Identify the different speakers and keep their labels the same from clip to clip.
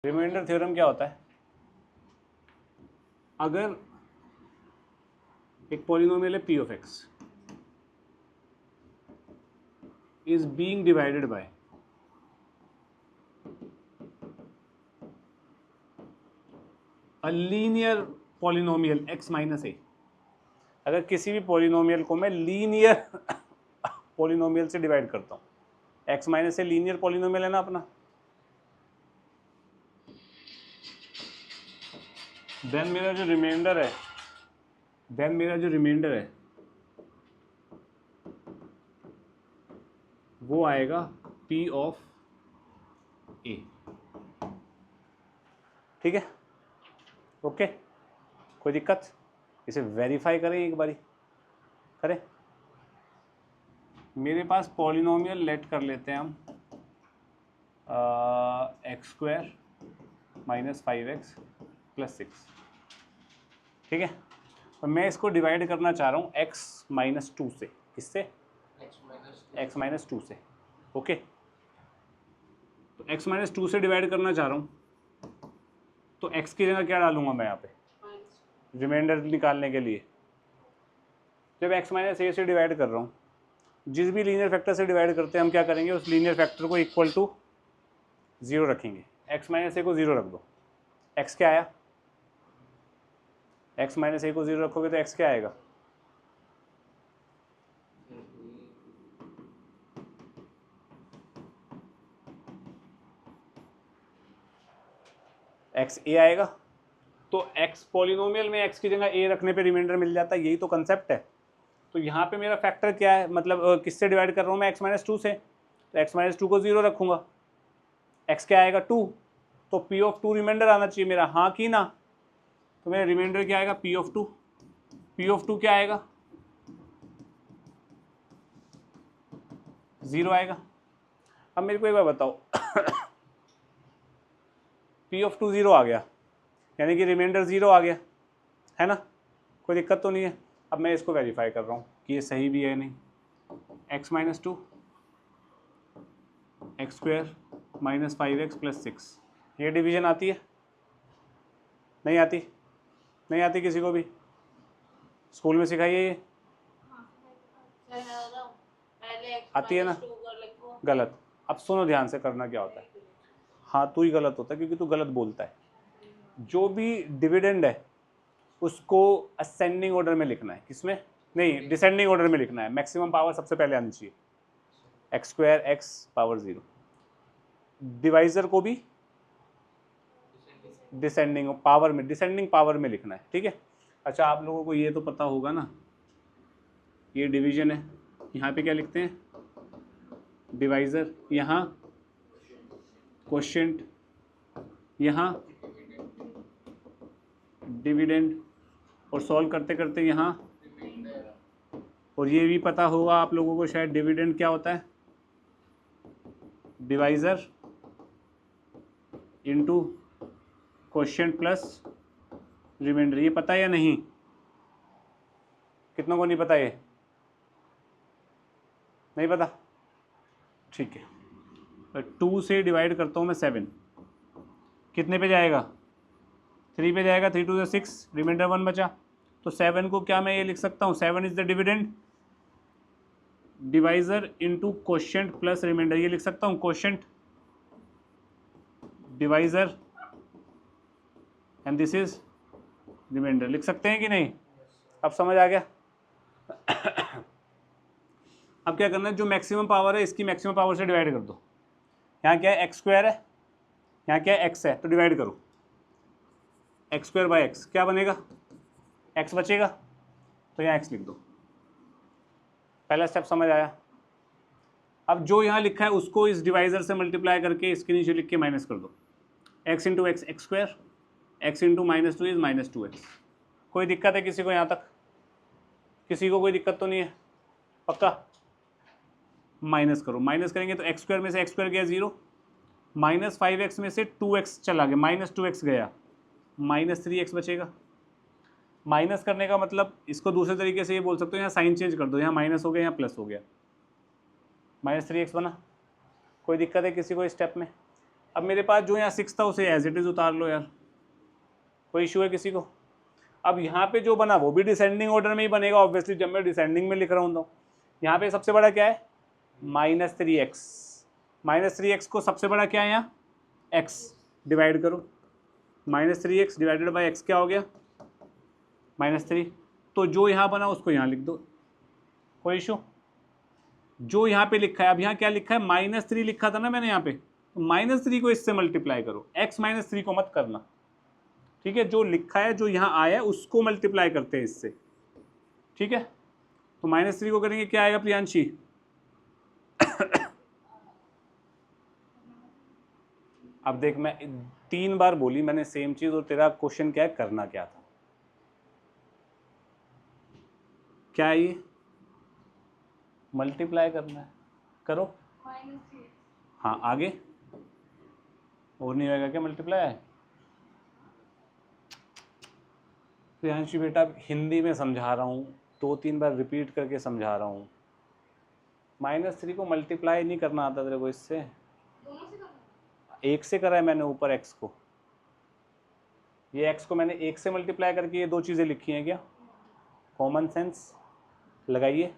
Speaker 1: Remainder theorem क्या होता है? अगर एक पॉलिनोमियल है p of x is being divided by a linear polynomial x minus a, अगर किसी भी पॉलिनोमियल को मैं लीनियर पॉलिनोमियल से डिवाइड करता हूं, x minus a linear polynomial है ना अपना, देन मेरा जो रिमाइंडर है वो आएगा P ऑफ ए। ठीक है, ओके, कोई दिक्कत? इसे वेरीफाई करें एक बारी, करें। मेरे पास पॉलिनोमियल लेट कर लेते हैं हम x square minus 5x plus 6। ठीक है, तो मैं इसको डिवाइड करना चाह रहा हूँ x माइनस 2 से। किससे? x माइनस 2 से। ओके, तो x माइनस 2 से डिवाइड करना चाह रहा हूँ, तो x की जगह क्या डालूंगा मैं यहाँ पे? रिमाइंडर निकालने के लिए जब x माइनस ए से डिवाइड कर रहा हूँ, जिस भी लीनियर फैक्टर से डिवाइड करते हैं हम क्या करेंगे, उस लीनियर फैक्टर को इक्वल टू 0 रखेंगे। x माइनस ए को 0 रख दो, x क्या आया? x माइनस ए को 0 रखोगे तो x क्या आएगा? x a आएगा। तो x पॉलिनोमियल में x की जगह a रखने पे रिमाइंडर मिल जाता है, यही तो कंसेप्ट है। तो यहाँ पे मेरा फैक्टर क्या है, मतलब किससे डिवाइड कर रहा हूँ मैं? x माइनस 2 से, तो x माइनस 2 को 0 रखूंगा, x क्या आएगा? 2। तो p ऑफ 2 रिमाइंडर आना चाहिए मेरा, हाँ कि ना? तो मेरा रिमाइंडर क्या आएगा? p of 2। p ऑफ 2 क्या आएगा? 0 आएगा। अब मेरे को एक बार बताओ p ऑफ 2 0 आ गया, यानी कि रिमाइंडर 0 आ गया, है ना? कोई दिक्कत तो नहीं है। अब मैं इसको वेरीफाई कर रहा हूँ कि ये सही भी है नहीं। x minus 2 x square minus 5x plus 6, ये डिवीजन आती है? नहीं आती? नहीं आती किसी को भी? स्कूल में सिखाइए ये? आती है ना? गलत। अब सुनो ध्यान से, करना क्या होता है, हाँ तू ही गलत होता है क्योंकि तू गलत बोलता है। जो भी डिविडेंड है उसको असेंडिंग ऑर्डर में लिखना है। किसमें? नहीं, डिसेंडिंग ऑर्डर में लिखना है। मैक्सिमम पावर सबसे पहले आनी चाहिए, x square x power 0। Divisor को भी डिसेंडिंग पावर में लिखना है। ठीक है, अच्छा आप लोगों को ये तो पता होगा ना, ये डिवीजन है, यहाँ पे क्या लिखते हैं? डिवाइजर, यहाँ क्वोशिएंट, यहाँ डिविडेंड, और सॉल्व करते करते यहाँ, और ये भी पता होगा आप लोगों को शायद डिविडेंड क्या होता है? Divisor into quotient plus remainder. ये पता है या नहीं? कितनों को नहीं पता? ये नहीं पता? ठीक है, 2 से डिवाइड करता हूँ मैं 7, कितने पे जाएगा? 3 पे जाएगा। 3 2 6, रिमाइंडर 1 बचा। तो 7 को क्या मैं ये लिख सकता हूँ? 7 is the dividend, divisor into quotient plus remainder, ये लिख सकता हूँ। Quotient divisor and this is remainder, लिख सकते हैं कि नहीं? अब समझ आ गया? अब क्या करना है, जो मैक्सिमम पावर है इसकी मैक्सिमम पावर से डिवाइड कर दो। यहाँ क्या है? एक्स स्क्वायर है, यहाँ क्या है? एक्स है, तो डिवाइड करो। एक्स स्क्वायर बाई एक्स क्या बनेगा? एक्स बचेगा, तो यहाँ एक्स लिख दो। पहला स्टेप समझ आया? अब जो यहाँ लिखा है उसको इस डिवाइजर से मल्टीप्लाई करके इसके नीचे लिख के माइनस कर दो। X into x x square, x into minus 2 is minus 2x। कोई दिक्कत है किसी को यहाँ तक? किसी को कोई दिक्कत तो नहीं है? पक्का? माइनस करो, माइनस करेंगे तो एक्स स्क्वायर में से एक्स स्क्वायर गया 0, माइनस 5x में से 2x चला गया, माइनस 2x गया, माइनस 3x बचेगा। माइनस करने का मतलब इसको दूसरे तरीके से ये बोल सकते हो, यहाँ साइन चेंज कर दो, यहाँ माइनस हो गया, यहाँ प्लस हो गया, माइनस 3x बना। कोई दिक्कत है किसी को इस स्टेप में? अब मेरे पास जो यहाँ 6 था उसे एज इट इज़ उतार लो यार, कोई इशू है किसी को? अब यहाँ पे जो बना वो भी डिसेंडिंग ऑर्डर में ही बनेगा ऑब्वियसली, जब मैं डिसेंडिंग में लिख रहा हूँ तो यहाँ पे सबसे बड़ा क्या है -3x, -3x को सबसे बड़ा क्या है यहाँ x, डिवाइड करो, -3x डिवाइडेड बाई x क्या हो गया -3, तो जो यहाँ बना उसको यहाँ लिख दो, कोई इशू? जो यहाँ पे लिखा है, अब यहाँ क्या लिखा है -3 लिखा था ना मैंने यहाँ पे, तो -3 को इससे मल्टीप्लाई करो, x -3 को मत करना, ठीक है? जो लिखा है जो यहाँ आया है उसको मल्टीप्लाई करते हैं इससे, ठीक है? तो -3 को करेंगे क्या आएगा प्रियांशी? अब देख मैं 3 बार बोली मैंने सेम चीज, और तेरा क्वेश्चन क्या है, करना क्या था, क्या है ये? मल्टीप्लाई करना है, करो। हाँ आगे और नहीं होगा क्या मल्टीप्लाई? प्रियांशी बेटा हिंदी में समझा रहा हूँ, 2-3 बार रिपीट करके समझा रहा हूँ, -3 को मल्टीप्लाई नहीं करना आता तेरे को इससे? एक से करा है मैंने ऊपर x को, ये x को मैंने 1 से मल्टीप्लाई करके ये 2 चीज़ें लिखी हैं क्या? कॉमन सेंस लगाइए,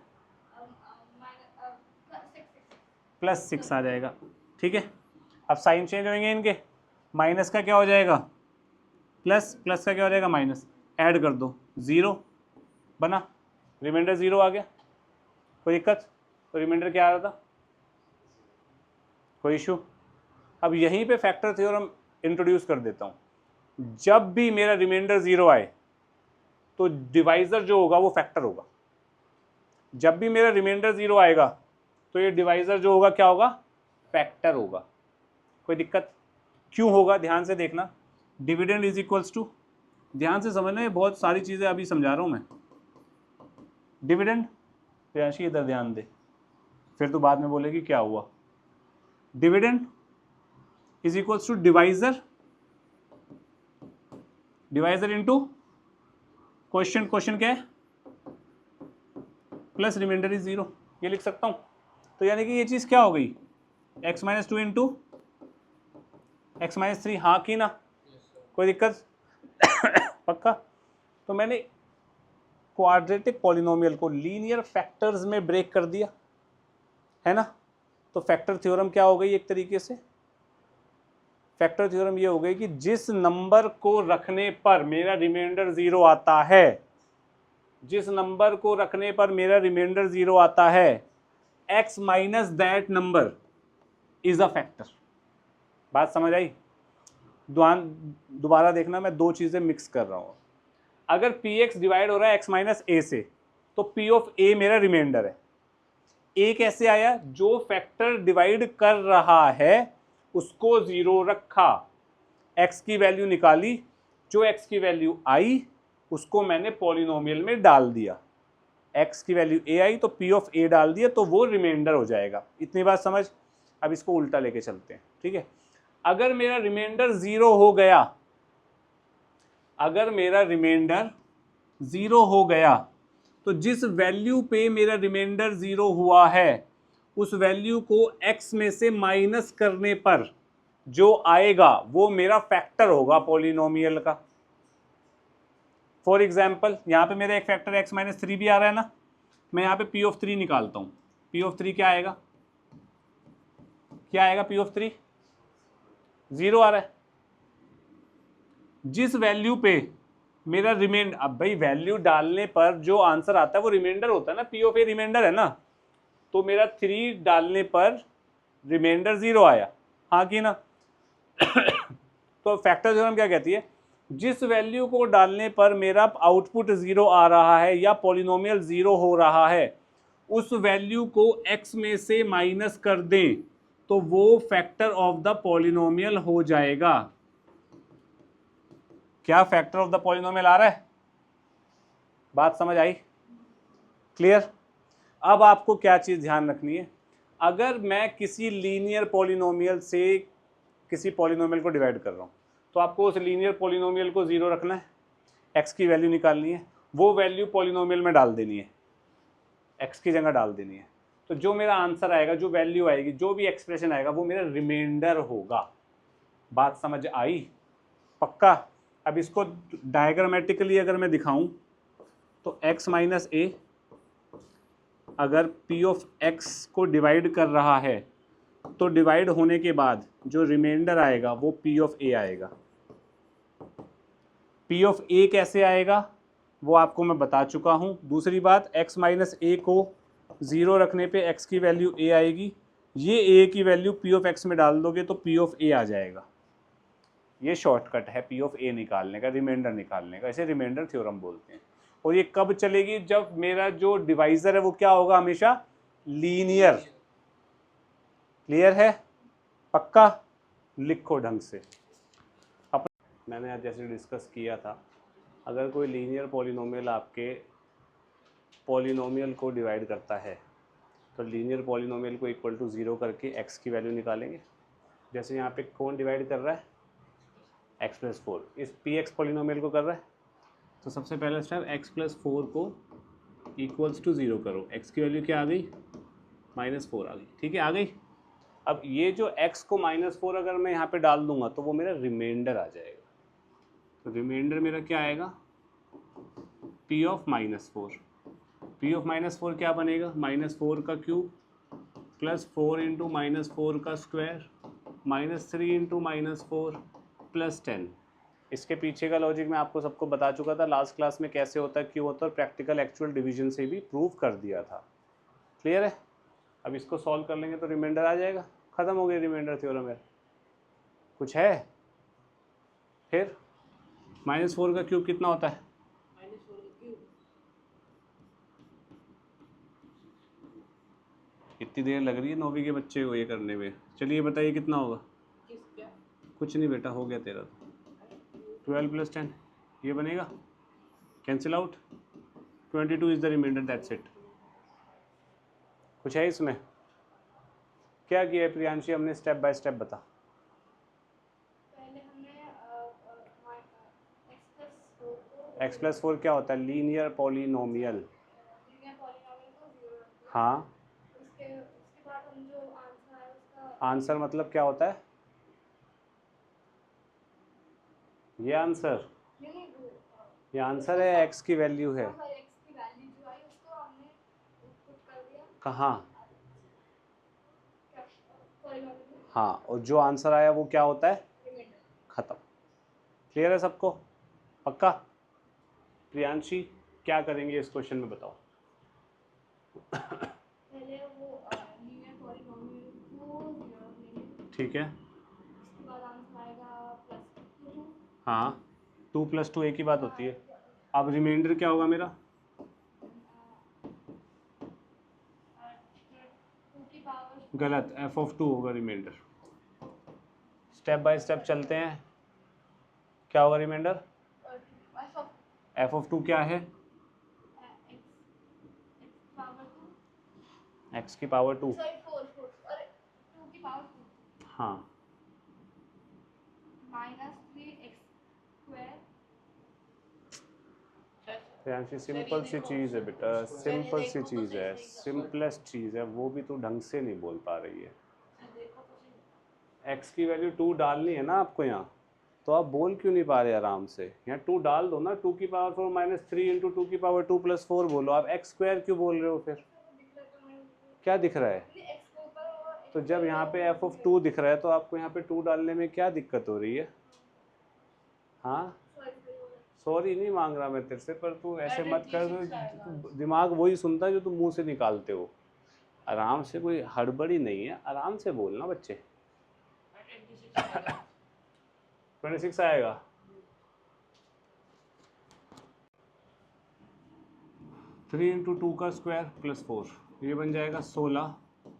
Speaker 1: +6 आ जाएगा, ठीक है? अब साइन चेंज होंगे इनके, माइनस का क्या हो जाएगा प्लस, प्लस का क्या हो जाएगा माइनस, ऐड कर दो 0 बना, रिमाइंडर 0 आ गया, कोई दिक्कत? तो रिमाइंडर क्या आ रहा था, कोई इशू? अब यहीं पे फैक्टर थ्योरम इंट्रोड्यूस कर देता हूँ, जब भी मेरा रिमाइंडर 0 आए तो डिवाइजर जो होगा वो फैक्टर होगा, जब भी मेरा रिमाइंडर 0 आएगा तो ये डिवाइजर जो होगा क्या होगा, फैक्टर होगा, कोई दिक्कत? क्यों होगा ध्यान से देखना, डिविडेंड इज इक्वल्स टू, ध्यान से समझना, है बहुत सारी चीज़ें अभी समझा रहा हूँ मैं, डिविडेंड, प्रियांशी इधर ध्यान दे, फिर तो बाद में बोलेगी क्या हुआ, dividend is equals to divisor, divisor into question, question क्या है प्लस रिमाइंडर इज 0, ये लिख सकता हूँ। तो यानी कि ये चीज़ क्या हो गई, x-2 इंटू x-3, हाँ की ना, कोई दिक्कत? पक्का? तो मैंने क्वाड्रेटिक पॉलिनोमियल को लीनियर फैक्टर्स में ब्रेक कर दिया है ना, तो फैक्टर थ्योरम क्या हो गई एक तरीके से, फैक्टर थ्योरम ये हो गई कि जिस नंबर को रखने पर मेरा रिमाइंडर 0 आता है, जिस नंबर को रखने पर मेरा रिमाइंडर 0 आता है, x minus that number is a factor. बात समझ आई? दोबारा देखना, मैं 2 चीज़ें मिक्स कर रहा हूँ। अगर px डिवाइड हो रहा है x माइनस ए से, तो p ऑफ a मेरा रिमाइंडर है। a कैसे आया, जो फैक्टर डिवाइड कर रहा है उसको 0 रखा, x की वैल्यू निकाली, जो x की वैल्यू आई उसको मैंने पॉलिनोमियल में डाल दिया, x की वैल्यू a आई तो p ऑफ a डाल दिया, तो वो रिमाइंडर हो जाएगा। इतनी बात समझ? अब इसको उल्टा लेके चलते हैं, ठीक है? अगर मेरा रिमाइंडर 0 हो गया, अगर मेरा रिमाइंडर 0 हो गया, तो जिस वैल्यू पे मेरा रिमाइंडर 0 हुआ है उस वैल्यू को x में से माइनस करने पर जो आएगा वो मेरा फैक्टर होगा पॉलिनोमियल का। फॉर एग्जाम्पल यहाँ पे मेरा एक फैक्टर x-3 भी आ रहा है ना, मैं यहाँ पे p ऑफ 3 निकालता हूँ, p ऑफ 3 क्या आएगा, क्या आएगा p ऑफ 3, 0 आ रहा है। जिस वैल्यू पे मेरा रिमाइंडर, अब भाई वैल्यू डालने पर जो आंसर आता है वो रिमाइंडर होता है ना, p ऑफ a रिमाइंडर है ना, तो मेरा 3 डालने पर रिमाइंडर 0 आया, हाँ कि ना? तो फैक्टर थ्योरम क्या कहती है, जिस वैल्यू को डालने पर मेरा आउटपुट 0 आ रहा है या पॉलिनोमियल 0 हो रहा है, उस वैल्यू को x में से माइनस कर दें तो वो फैक्टर ऑफ द पॉलिनोमियल हो जाएगा। क्या फैक्टर ऑफ द पॉलिनोमियल आ रहा है? बात समझ आई? क्लियर? अब आपको क्या चीज़ ध्यान रखनी है, अगर मैं किसी लीनियर पॉलिनोमियल से किसी पॉलिनोमियल को डिवाइड कर रहा हूँ तो आपको उस लीनियर पॉलिनोमियल को 0 रखना है, x की वैल्यू निकालनी है, वो वैल्यू पॉलिनोमियल में डाल देनी है, x की जगह डाल देनी है, तो जो मेरा आंसर आएगा, जो वैल्यू आएगी, जो भी एक्सप्रेशन आएगा वो मेरा रिमाइंडर होगा। बात समझ आई? पक्का? अब इसको डायग्रामेटिकली अगर मैं दिखाऊं तो x माइनस ए अगर p ऑफ x को डिवाइड कर रहा है तो डिवाइड होने के बाद जो रिमाइंडर आएगा वो p ऑफ a आएगा। p ऑफ a कैसे आएगा वो आपको मैं बता चुका हूं। दूसरी बात, x माइनस ए को 0 रखने पे x की वैल्यू a आएगी, ये a की वैल्यू p ऑफ x में डाल दोगे तो p ऑफ a आ जाएगा। ये शॉर्टकट है p ऑफ a निकालने का, रिमाइंडर निकालने का, इसे रिमाइंडर थ्योरम बोलते हैं। और ये कब चलेगी? जब मेरा जो डिवाइजर है वो क्या होगा? हमेशा लीनियर। क्लियर है? पक्का? लिखो ढंग से। मैंने आज जैसे डिस्कस किया था, अगर कोई लीनियर पॉलिनोमियल आपके पॉलिनोमियल को डिवाइड करता है तो लीनियर पॉलिनोमियल को इक्वल टू 0 करके x की वैल्यू निकालेंगे। जैसे यहाँ पे कौन डिवाइड कर रहा है? x प्लस 4 इस px पॉलिनोमियल को कर रहा है। तो सबसे पहला स्टेप x प्लस 4 को इक्वल्स टू 0 करो। x की वैल्यू क्या आ गई? -4 आ गई। ठीक है, आ गई। अब ये जो x को -4 अगर मैं यहाँ पे डाल दूंगा तो वो मेरा रिमाइंडर आ जाएगा। तो रिमाइंडर मेरा क्या आएगा? p of -4। p ऑफ -4 क्या बनेगा? -4 का क्यूब प्लस 4 इंटू -4 का स्क्वायर -3 इंटू -4 प्लस 10। इसके पीछे का लॉजिक मैं आपको सबको बता चुका था लास्ट क्लास में, कैसे होता है, क्यों होता है, और प्रैक्टिकल एक्चुअल डिवीजन से भी प्रूव कर दिया था। क्लियर है? अब इसको सॉल्व कर लेंगे तो रिमाइंडर आ जाएगा। खत्म हो गया रिमाइंडर थ्योरम है। कुछ है? फिर -4 का क्यूब कितना होता है? इतनी देर लग रही है 9वीं के बच्चे को ये करने में। चलिए बताइए कितना होगा? कुछ नहीं बेटा, हो गया तेरा। 12 प्लस 10 ये बनेगा, cancel out. 22 is the remainder, that's it. कुछ है इसमें? क्या किया है प्रियांशी हमने? स्टेप बाय स्टेप बता।
Speaker 2: पहले हमने
Speaker 1: x प्लस 4 क्या होता है? Linear polynomial.
Speaker 2: लीनियर पॉलिनोमियल को 0 रखते हैं।
Speaker 1: हाँ,
Speaker 2: उसके उसके बाद हम जो आंसर है उसका
Speaker 1: आंसर मतलब क्या होता है? ये आंसर,
Speaker 2: नहीं नहीं
Speaker 1: ये आंसर है, x की वैल्यू है।
Speaker 2: हाँ, x की वैल्यू जो आई उसको हमने पुट कर दिया
Speaker 1: कहाँ?
Speaker 2: पॉलिनोमियल में,
Speaker 1: हाँ, और जो आंसर आया वो क्या होता है?
Speaker 2: रिमाइंडर।
Speaker 1: खत्म। क्लियर है सबको? पक्का? प्रियांशी क्या करेंगे इस क्वेश्चन में बताओ।
Speaker 2: पहले वो लीनियर पॉलिनोमियल को 0 रख लेंगे।
Speaker 1: ठीक है।
Speaker 2: उसके बाद आंसर आएगा +2।
Speaker 1: हाँ, 2 + 2 एक ही बात होती है। अब रिमाइंडर क्या होगा मेरा?
Speaker 2: 2 की पावर
Speaker 1: गलत, f ऑफ 2 होगा रिमाइंडर। स्टेप बाय स्टेप चलते हैं। क्या होगा रिमाइंडर? f ऑफ 2 क्या है? x की पावर 2।
Speaker 2: सॉरी 4 और 2 की पावर 2
Speaker 1: हाँ,
Speaker 2: -3x²
Speaker 1: प्रियांशी सिंपल सी चीज़ है बेटा, सिंपल सी चीज़ है, सिंपलेस्ट चीज़ है, वो भी तो ढंग से नहीं बोल पा रही है। x की वैल्यू 2 डालनी है ना आपको यहाँ, तो आप बोल क्यों नहीं पा रहे आराम से? यहाँ 2 डाल दो ना, 2 की पावर 4 -3 इंटू 2 की पावर 2 + 4 बोलो। आप x² क्यों बोल रहे हो फिर? क्या दिख रहा है? तो जब यहाँ पे f ऑफ 2 दिख रहा है तो आपको यहाँ पे 2 डालने में क्या दिक्कत हो रही है? हाँ, सॉरी नहीं मांग रहा मैं तेरे से, पर तू ऐसे मत कर। दिमाग वही सुनता है जो तू मुंह से निकालते हो। आराम से, कोई हड़बड़ी नहीं है, आराम से बोलना बच्चे। 26 आएगा। 3 इंटू 2 का स्क्वायर प्लस 4, ये बन जाएगा 16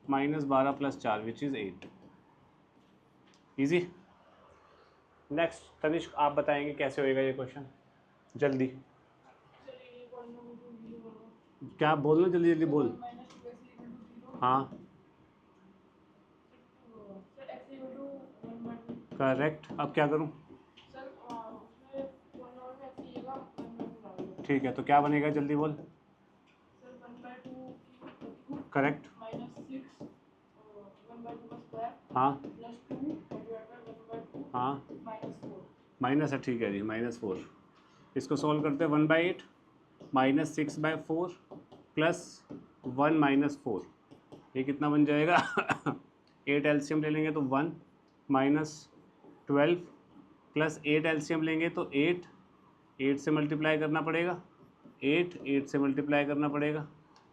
Speaker 1: -12 + 4 which is 8। Easy. Next Tanishk आप बताएंगे कैसे होएगा ये क्वेश्चन, जल्दी। क्या बोलना, जल्दी जल्दी बोल। हाँ, करेक्ट। अब क्या करूँ? ठीक है, तो क्या बनेगा जल्दी बोल। करेक्ट। हाँ, हाँ
Speaker 2: -4
Speaker 1: माइनस है, ठीक है जी, -4। इसको सॉल्व करते हैं, 1/8 -6/4 प्लस 1 -4, ये कितना बन जाएगा 8 एलसीएम ले लेंगे तो 1 -12 प्लस 8 एलसीएम लेंगे तो 8, 8 से मल्टीप्लाई करना पड़ेगा, 8 से मल्टीप्लाई करना पड़ेगा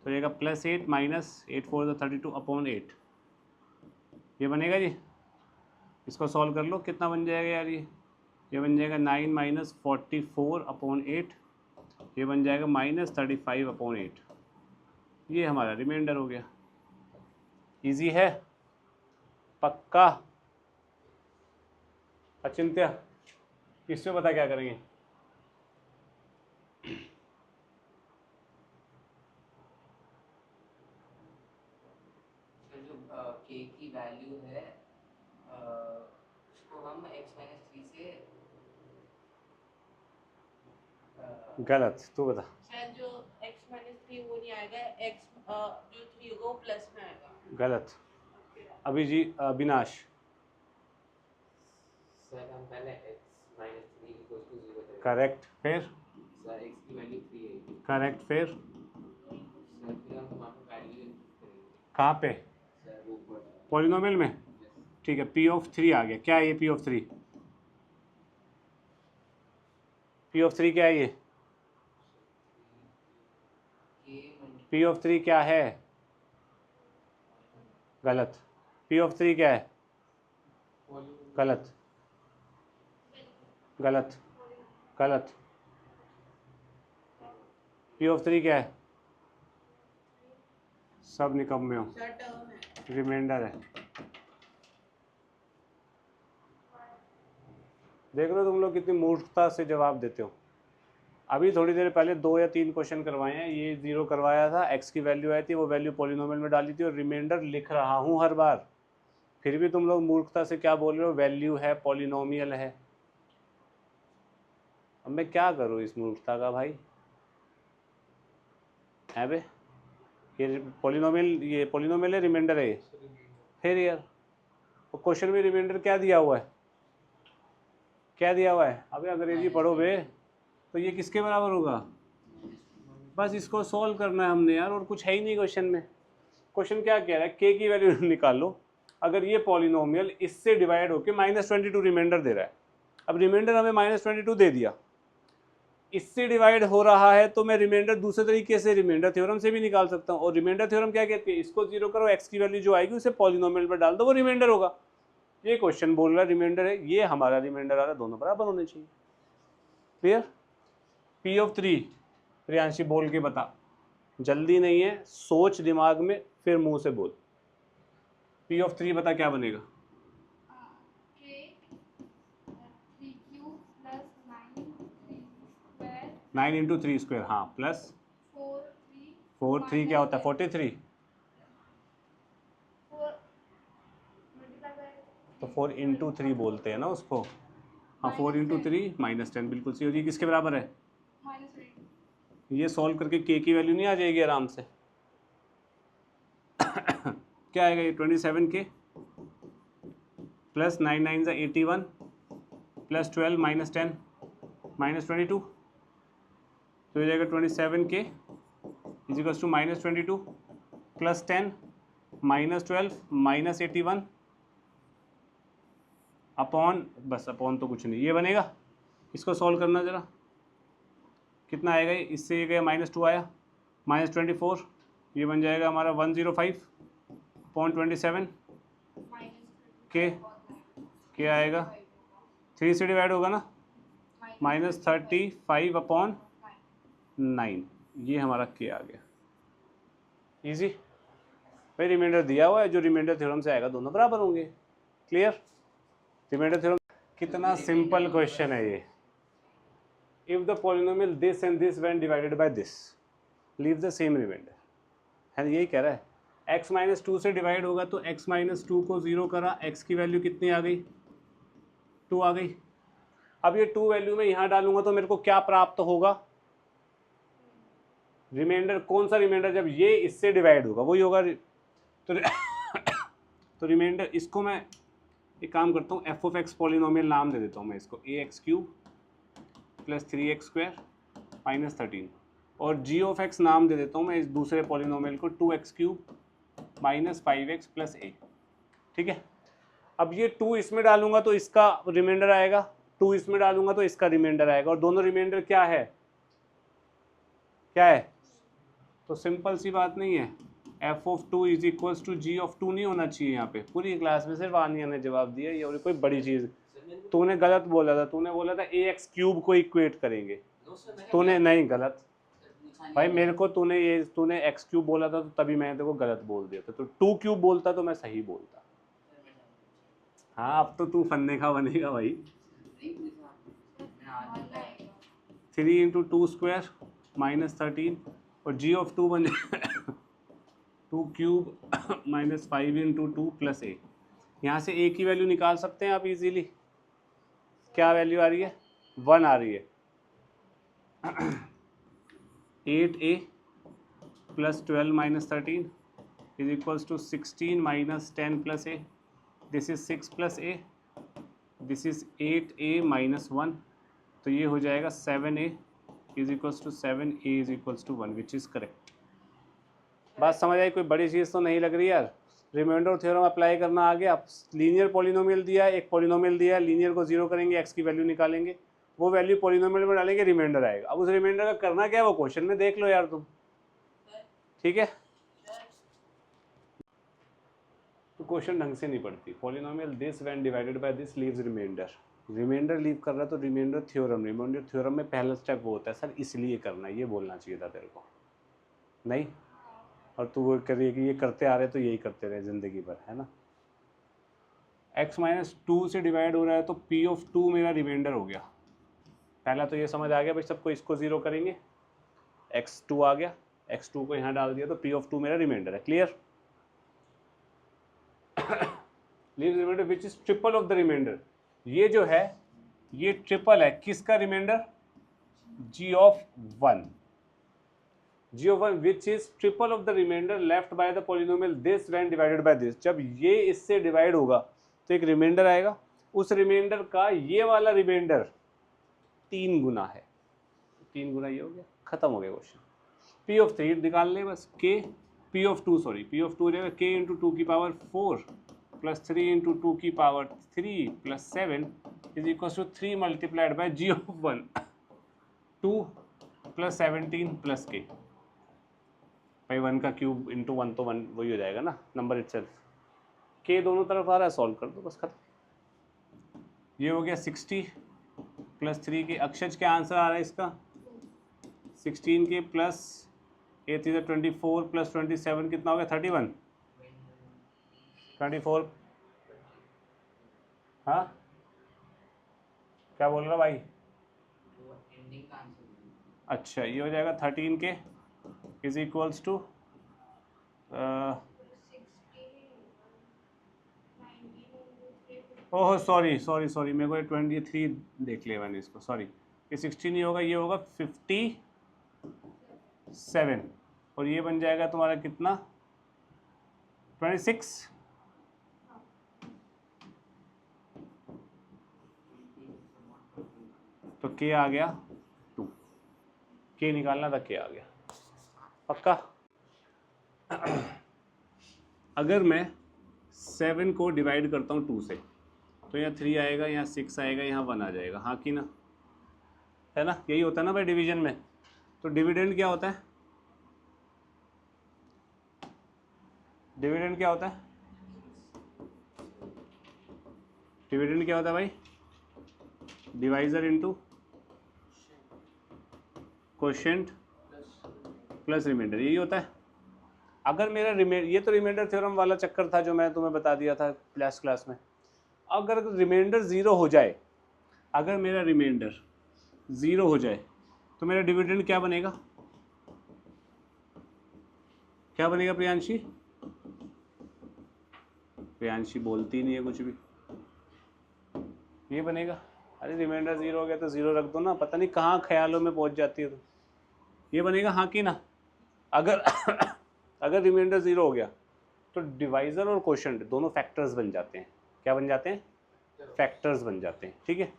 Speaker 1: तो रहेगा +8 -8 4 32/8, ये बनेगा जी। इसको सॉल्व कर लो, कितना बन जाएगा यार ये बन जाएगा 9 -44/8, ये बन जाएगा -35/8, ये हमारा रिमाइंडर हो गया। इजी है, पक्का, अचिंत्य इसमें पता क्या करेंगे।
Speaker 3: जो k की वैल्यू है उसको हम x-3 से
Speaker 1: गलत, तू बता।
Speaker 4: शायद जो x-3 वो नहीं आएगा, x जो 3 होगा वो प्लस में आएगा।
Speaker 1: गलत। अभी जी अविनाश।
Speaker 3: सर हम पहले x-3 = 0
Speaker 1: करेक्ट, फिर
Speaker 3: सर x की वैल्यू 3 है
Speaker 1: करेक्ट, फिर
Speaker 3: सर फिर हम वहाँ पे वैल्यू करेंगे
Speaker 1: कहाँ पे,
Speaker 3: सर वो ऊपर
Speaker 1: पॉलिनोमियल में, ठीक है। P(3) आ गया, क्या है ये P(3)? P(3) क्या है ये? P(3) क्या है? गलत। P(3) क्या है? गलत गलत गलत। P(3) क्या है? सब निकम्मे हो,
Speaker 4: शायद टर्म है।
Speaker 1: रिमाइंडर है। देख लो तुम लोग कितनी मूर्खता से जवाब देते हो। अभी थोड़ी देर पहले 2 या 3 क्वेश्चन करवाए हैं, ये 0 करवाया था, x की वैल्यू आई थी, वो वैल्यू पॉलिनोमियल में डाली थी और रिमाइंडर लिख रहा हूँ हर बार, फिर भी तुम लोग मूर्खता से क्या बोल रहे हो, वैल्यू है, पॉलिनोमियल है। अब मैं क्या करूँ इस मूर्खता का भाई, है बे, ये पॉलिनोमियल है, रिमाइंडर है ये, फिर यार वो क्वेश्चन में रिमाइंडर क्या दिया हुआ है, क्या दिया हुआ है? अबे अंग्रेजी पढ़ो बे, तो ये किसके बराबर होगा? बस इसको सॉल्व करना है हमने यार, और कुछ है ही नहीं क्वेश्चन में। क्वेश्चन क्या कह रहा है, के की वैल्यू निकालो, अगर ये पॉलिनोमियल इससे डिवाइड होकर -22 रिमाइंडर दे रहा है, अब रिमाइंडर हमें -22 दे दिया, इससे डिवाइड हो रहा है, तो मैं रिमाइंडर दूसरे तरीके से रिमाइंडर थ्योरम से भी निकाल सकता हूँ। और रिमाइंडर थ्योरम क्या कहती है, इसको 0 करो, x की वैल्यू जो आएगी उसे पॉलिनोमियल पर डाल दो, वो रिमाइंडर होगा। ये क्वेश्चन बोल रहा है रिमाइंडर है, ये हमारा रिमाइंडर आ रहा है, दोनों बराबर होने चाहिए। क्लियर? P(3) प्रियांशी बोल के बता, जल्दी नहीं है, सोच दिमाग में, फिर मुंह से बोल। P(3) बता क्या बनेगा?
Speaker 2: k 3³ + 9 3²
Speaker 1: 9 × 3², हाँ, प्लस
Speaker 2: 4
Speaker 1: 3 क्या होता है? 43।
Speaker 2: 4 मल्टीप्लाई बाय
Speaker 1: तो 4 × 3 बोलते हैं ना उसको, हाँ, 4 × 3 -10, बिल्कुल सही। और ये किसके बराबर है?
Speaker 2: -20।
Speaker 1: ये सॉल्व करके k की वैल्यू नहीं आ जाएगी आराम से? क्या आएगा ये? 27k प्लस 9 9 81 प्लस 12 -10 -22, तो ये जाएगा 27k equals to -22 plus 10 -12 -81 upon, बस अपॉन तो कुछ नहीं, ये बनेगा। इसको सॉल्व करना ज़रा, कितना आएगा ये? इससे ये गया -2 आया, -24, ये बन जाएगा हमारा 105/27 के आएगा, 3 से डिवाइड होगा ना, -35/9, ये हमारा के आ गया। इजी भाई, रिमाइंडर दिया हुआ है, जो रिमाइंडर थ्योरम से आएगा दोनों बराबर होंगे। क्लियर? रिमाइंडर थ्योरम कितना सिंपल क्वेश्चन है ये। If the polynomial this and this when divided by this leave the same remainder, है यही कह रहा है। x - 2 से डिवाइड होगा तो x - 2 को 0 करा, x की वैल्यू कितनी आ गई? 2 आ गई। अब ये 2 वैल्यू मैं यहाँ डालूंगा तो मेरे को क्या प्राप्त होगा? रिमाइंडर। कौन सा रिमाइंडर? जब ये इससे डिवाइड होगा वही होगा। तो तो रिमाइंडर, इसको मैं एक काम करता हूँ, एफ ऑफ एक्स पॉलिनोमियल नाम दे देता हूँ मैं इसको, a x cube plus 3x square minus 13, और जी ऑफ एक्स नाम दे देता हूँ मैं इस दूसरे पॉलिनोमियल को 2x cube minus 5x plus ए। ठीक है, अब ये 2 इसमें डालूंगा तो इसका रिमाइंडर आएगा, 2 इसमें डालूंगा तो इसका रिमाइंडर आएगा, और दोनों रिमाइंडर क्या है, क्या है, तो सिंपल सी बात नहीं है, f of 2 is equals to g of 2 नहीं होना चाहिए यहाँ पे। पूरी क्लास में सिर्फ आनिया ने जवाब दिया, ये और कोई बड़ी चीज़ तूने गलत बोला था, तूने बोला था ए एक्स क्यूब को इक्वेट करेंगे, तूने नहीं, गलत भाई, मेरे को तूने एक्स क्यूब बोला था तो तभी मैंने तेरे को गलत बोल दिया था, तो 2 क्यूब बोलता तो मैं सही बोलता। हाँ, अब तो तू फन्ने का बनेगा भाई। 3 इंटू 2 स्क्वायर माइनस 13, और जी ऑफ 2 बन जाए 2 क्यूब माइनस 5 इंटू 2 प्लस ए। यहाँ से ए की वैल्यू निकाल सकते हैं आप इजीली, क्या वैल्यू आ रही है, 1 आ रही है। 8a plus 12 minus 13 is equals to 16 minus 10 plus a, this is 6 plus a, this is 8a minus 1, तो ये हो जाएगा 7a is equals to 7a is equals to 1, which is correct. बात समझ आई, कोई बड़ी चीज़ तो नहीं लग रही यार। रिमाइंडर थ्योरम अप्लाई करना आ गया। लीनियर पॉलिनोमियल दिया, एक पॉलिनोमियल दिया, लीनियर को जीरो करेंगे, एक्स की वैल्यू निकालेंगे, वो वैल्यू पॉलिनोमियल में डालेंगे, रिमाइंडर आएगा। अब उस रिमाइंडर का करना क्या है वो क्वेश्चन में देख लो यार तुम, ठीक है। तो क्वेश्चन ढंग से नहीं पढ़ती। Polynomial this when divided by this leaves remainder, remainder leave कर रहा है तो रिमाइंडर थ्योरम में पहला स्टेप वो होता है सर इसलिए करना है, ये बोलना चाहिए था तेरे को, नहीं। और तू वो करिए कि ये करते आ रहे तो यही करते रहे ज़िंदगी भर, है ना। x माइनस 2 से डिवाइड हो रहा है तो p ऑफ 2 मेरा रिमाइंडर हो गया। पहला तो ये समझ आ गया भाई, सबको इसको ज़ीरो करेंगे, x2 आ गया, x2 को यहाँ डाल दिया तो p ऑफ 2 मेरा रिमाइंडर है। Clear. Leave remainder which is triple of the remainder, ये जो है ये ट्रिपल है किसका remainder, g of 1, g of 1 which is triple of the remainder left by the polynomial this when divided by this। जब ये इससे डिवाइड होगा तो एक रिमाइंडर आएगा, उस रिमाइंडर का ये वाला रिमाइंडर 3 गुना है, 3 गुना ये हो गया, खत्म हो गया क्वेश्चन। p ऑफ 3 निकाल ले बस, k p of 2 sorry p of 2 हो जाएगा k इंटू 2 की पावर 4 प्लस 3 इंटू 2 की power 3 plus 7 is equal to 3 multiplied by g of 1 2 plus 17 plus k भाई 1 का क्यूब इंटू 1 तो 1 वही हो जाएगा ना, नंबर इटसेल्फ। के दोनों तरफ आ रहा है, सॉल्व कर दो बस, खत्म। ये हो गया 60 प्लस 3 के, अक्षज क्या आंसर आ रहा है इसका, 16 के प्लस 8 इज 24 प्लस 27 कितना हो गया 31, 24। हाँ क्या बोल रहा भाई, अच्छा ये हो जाएगा 13 k is equals to oh sorry मेरे को 23 देख लिया मैंने इसको, सॉरी ये 16 नहीं होगा, ये होगा 57 और ये बन जाएगा तुम्हारा कितना 26। तो के आ गया 2, के निकालना था, के आ गया पक्का। अगर मैं 7 को डिवाइड करता हूँ 2 से तो यहाँ 3 आएगा, यहाँ 6 आएगा, यहाँ 1 आ जाएगा, हाँ कि ना, है ना, यही होता है ना भाई डिवीजन में। तो डिविडेंड क्या होता है, डिविडेंड क्या होता है, डिविडेंड क्या होता है भाई, divisor into quotient plus remainder, यही होता है। अगर मेरा ये तो रिमाइंडर थ्योरम वाला चक्कर था जो मैं तुम्हें बता दिया था लास्ट क्लास में। अगर रिमाइंडर 0 हो जाए, अगर मेरा रिमाइंडर 0 हो जाए तो मेरा डिविडेंड क्या बनेगा, क्या बनेगा प्रियांशी, प्रियांशी बोलती नहीं है कुछ भी, ये बनेगा। अरे रिमाइंडर 0 हो गया तो 0 रख दो ना, पता नहीं कहाँ ख्यालों में पहुंच जाती है तो ये बनेगा, हाँ कि ना। अगर अगर रिमाइंडर 0 हो गया तो डिवाइजर और कोशेंट दोनों फैक्टर्स बन जाते हैं, क्या बन जाते हैं? फैक्टर्स बन जाते हैं। ठीक है,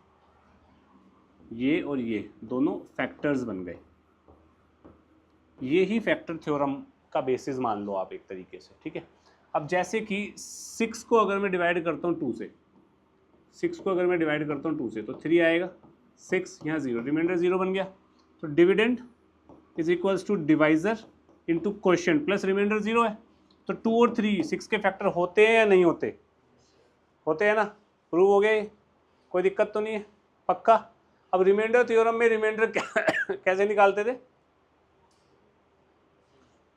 Speaker 1: ये और ये दोनों फैक्टर्स बन गए। ये ही फैक्टर थ्योरम का बेसिस मान लो आप एक तरीके से। ठीक है, अब जैसे कि 6 को अगर मैं डिवाइड करता हूँ 2 से, 6 को अगर मैं डिवाइड करता हूँ 2 से तो 3 आएगा, 6 यहाँ 0, रिमाइंडर 0 बन गया। तो dividend is equals to divisor into quotient plus remainder 0 है। तो 2 और 3 6 के फैक्टर होते हैं या नहीं होते? होते हैं ना, प्रूव हो गए, कोई दिक्कत तो नहीं है, पक्का। अब रिमाइंडर थ्योरम में रिमाइंडर कैसे निकालते थे?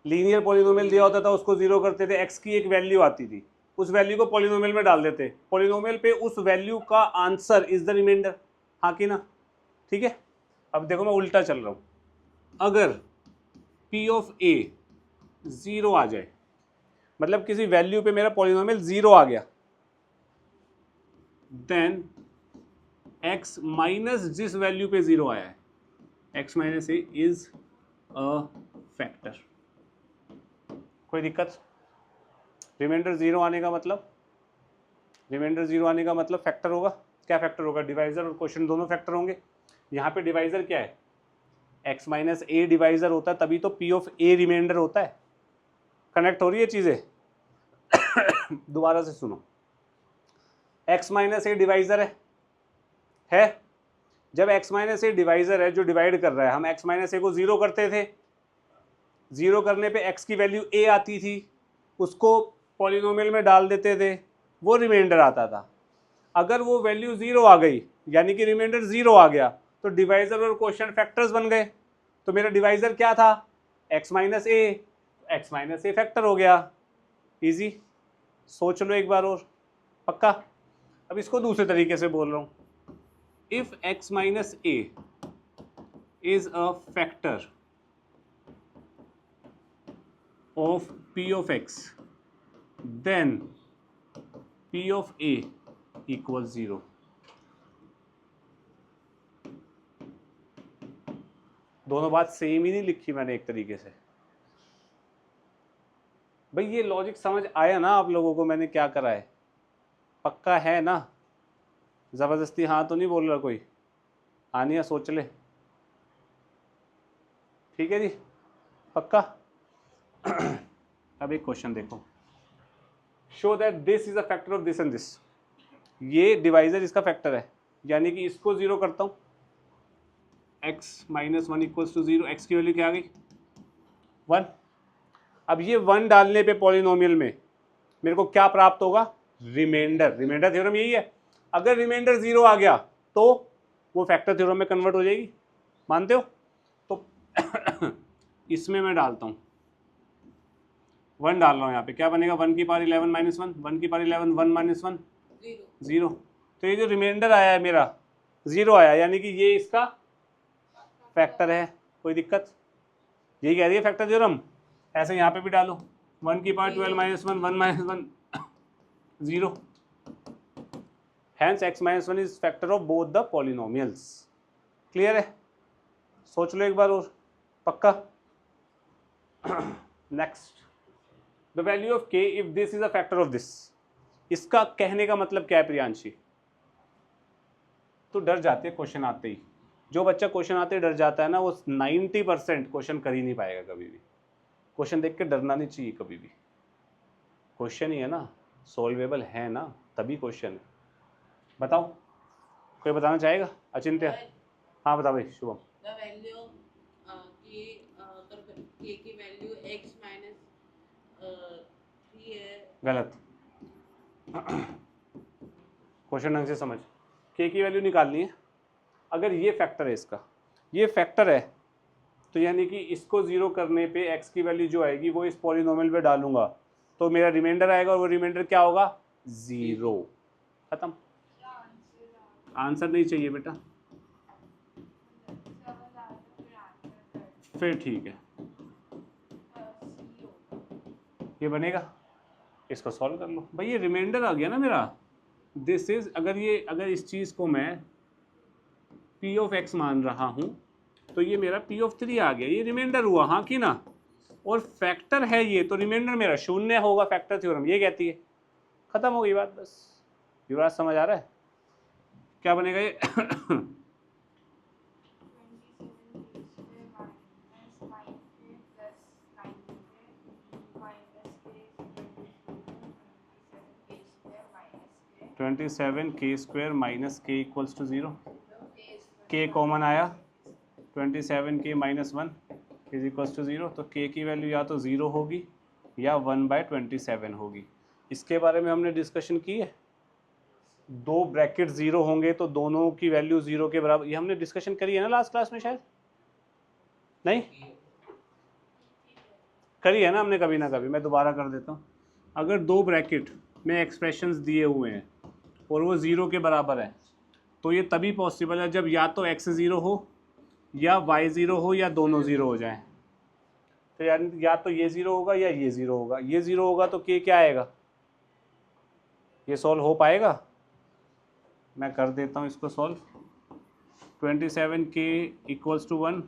Speaker 1: लीनियर पॉलिनोमियल दिया होता था, उसको 0 करते थे, x की एक वैल्यू आती थी, उस वैल्यू को पॉलिनोमियल में डाल देते, पॉलिनोमियल पे उस वैल्यू का आंसर इज द रिमाइंडर, हाँ कि ना? ठीक है, अब देखो मैं उल्टा चल रहा हूँ, अगर p ऑफ a 0 आ जाए, मतलब किसी वैल्यू पे मेरा पॉलिनोमियल 0 आ गया, देन x माइनस जिस वैल्यू पे 0 आया है, x minus a is a factor. कोई दिक्कत? रिमाइंडर 0 आने का मतलब, रिमाइंडर 0 आने का मतलब फैक्टर होगा। क्या फैक्टर होगा? डिवाइजर और क्वोशिएंट दोनों फैक्टर होंगे। यहाँ पे डिवाइजर क्या है? x माइनस ए डिवाइजर होता है, तभी तो p ऑफ a रिमाइंडर होता है। कनेक्ट हो रही है चीज़ें? दोबारा से सुनो, x माइनस ए डिवाइजर है? जब x माइनस ए डिवाइजर है जो डिवाइड कर रहा है, हम x माइनस ए को 0 करते थे, 0 करने पे x की वैल्यू a आती थी, उसको पॉलिनोमियल में डाल देते थे, वो रिमाइंडर आता था। अगर वो वैल्यू 0 आ गई, यानी कि रिमाइंडर 0 आ गया, तो डिवाइजर और क्वोशिएंट फैक्टर्स बन गए। तो मेरा डिवाइजर क्या था? x माइनस ए, x माइनस ए फैक्टर हो गया। इजी, सोच लो एक बार और, पक्का। अब इसको दूसरे तरीके से बोल रहा हूँ, if x minus A is a factor of p of x, then p of a equals 0। दोनों बात सेम ही नहीं लिखी मैंने एक तरीके से। भाई ये लॉजिक समझ आया ना आप लोगों को मैंने क्या करा है? पक्का है ना? जबरदस्ती हाँ तो नहीं बोल रहा कोई, आनिया सोच ले। ठीक है जी, पक्का। अब एक क्वेश्चन देखो, show that this is a factor of this and this. ये डिवाइजर इसका फैक्टर है, यानी कि इसको 0 करता हूँ, x minus 1 equals to 0, x की वैल्यू क्या आ गई? 1। अब ये 1 डालने पे पॉलिनोमियल में मेरे को क्या प्राप्त होगा? रिमाइंडर। रिमाइंडर थ्योरम यही है, अगर रिमाइंडर 0 आ गया तो वो फैक्टर थ्योरम में कन्वर्ट हो जाएगी, मानते हो? तो इसमें मैं डालता हूँ 1 डाल रहा हूँ यहाँ पे, क्या बनेगा? 1 की पावर 11 माइनस 1, 1 की पावर 11, 1 माइनस 1 0। तो ये जो रिमाइंडर आया है मेरा 0 आया, यानी कि ये इसका फैक्टर है। कोई दिक्कत? यही कह रही है फैक्टर थ्योरम। ऐसे यहाँ पे भी डालो, 1 की power 12 minus 1, 1 minus 1 0। Hence x minus 1 is factor of both the polynomials. Clear है? सोच लो एक बार और, पक्का। Next, the value of k if this is a factor of this. इसका कहने का मतलब क्या है प्रियांशी? तो डर जाते हैं क्वेश्चन आते ही। जो बच्चा क्वेश्चन आते ही डर जाता है ना, वो 90% क्वेश्चन कर ही नहीं पाएगा कभी भी। क्वेश्चन देख के डरना नहीं चाहिए कभी भी। क्वेश्चन ही है ना, सॉल्वेबल है ना, तभी क्वेश्चन है। बताओ, कोई बताना चाहेगा? अचिंत्य, हाँ बता भाई। शुभम,
Speaker 4: द वैल्यू k की वैल्यू x माइनस 3 है।
Speaker 1: गलत। क्वेश्चन ढंग से समझ, k की वैल्यू निकालनी है। अगर ये फैक्टर है, इसका ये फैक्टर है, तो यानी कि इसको 0 करने पे x की वैल्यू जो आएगी वो इस पॉलिनोमियल पे डालूंगा, तो मेरा रिमाइंडर आएगा, और वो रिमाइंडर क्या होगा? 0। खत्म। आंसर नहीं चाहिए बेटा? फिर ठीक है, ये बनेगा। इसको सॉल्व कर लो भाई, ये रिमाइंडर आ गया ना मेरा। दिस इज, अगर इस चीज़ को मैं p ऑफ x मान रहा हूँ, तो ये मेरा p ऑफ 3 आ गया, ये रिमाइंडर हुआ, हाँ कि ना? और फैक्टर है ये, तो रिमाइंडर मेरा 0 होगा। फैक्टर थ्योरम ये कहती है। खत्म हो गई बात, बस। युवराज समझ आ रहा है क्या बनेगा ये?
Speaker 2: 27k minus k equals to 0.
Speaker 1: k common आया, 27k minus 1 is equals to 0, तो k की वैल्यू या तो 0 होगी या 1/27 होगी। इसके बारे में हमने डिस्कशन की है, दो ब्रैकेट 0 होंगे तो दोनों की वैल्यू 0 के बराबर, ये हमने डिस्कशन करी है ना लास्ट क्लास में, शायद नहीं करी है ना हमने कभी ना कभी, मैं दोबारा कर देता हूँ। अगर दो ब्रैकेट में एक्सप्रेशंस दिए हुए हैं और वो 0 के बराबर है तो ये तभी पॉसिबल है जब या तो x 0 हो या y 0 हो या दोनों 0 हो जाएं। तो यानी या तो ये 0 होगा या ये 0 होगा, ये 0 होगा तो k क्या आएगा, ये सॉल्व हो पाएगा? मैं कर देता हूँ इसको solve. 27k equals to 1,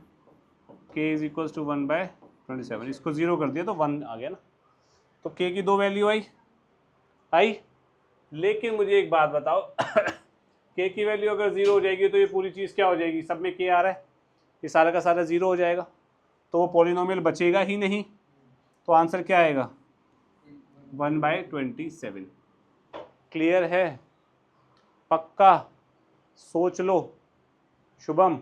Speaker 1: k is equals to 1/27, इसको 0 कर दिया तो 1 आ गया ना, तो k की दो वैल्यू आई। लेकिन मुझे एक बात बताओ k की वैल्यू अगर 0 हो जाएगी तो ये पूरी चीज़ क्या हो जाएगी, सब में k आ रहा है, ये सारा का सारा 0 हो जाएगा, तो वो पॉलिनोमियल बचेगा ही नहीं। तो आंसर क्या आएगा, 1/27। क्लियर है, पक्का, सोच लो। शुभम,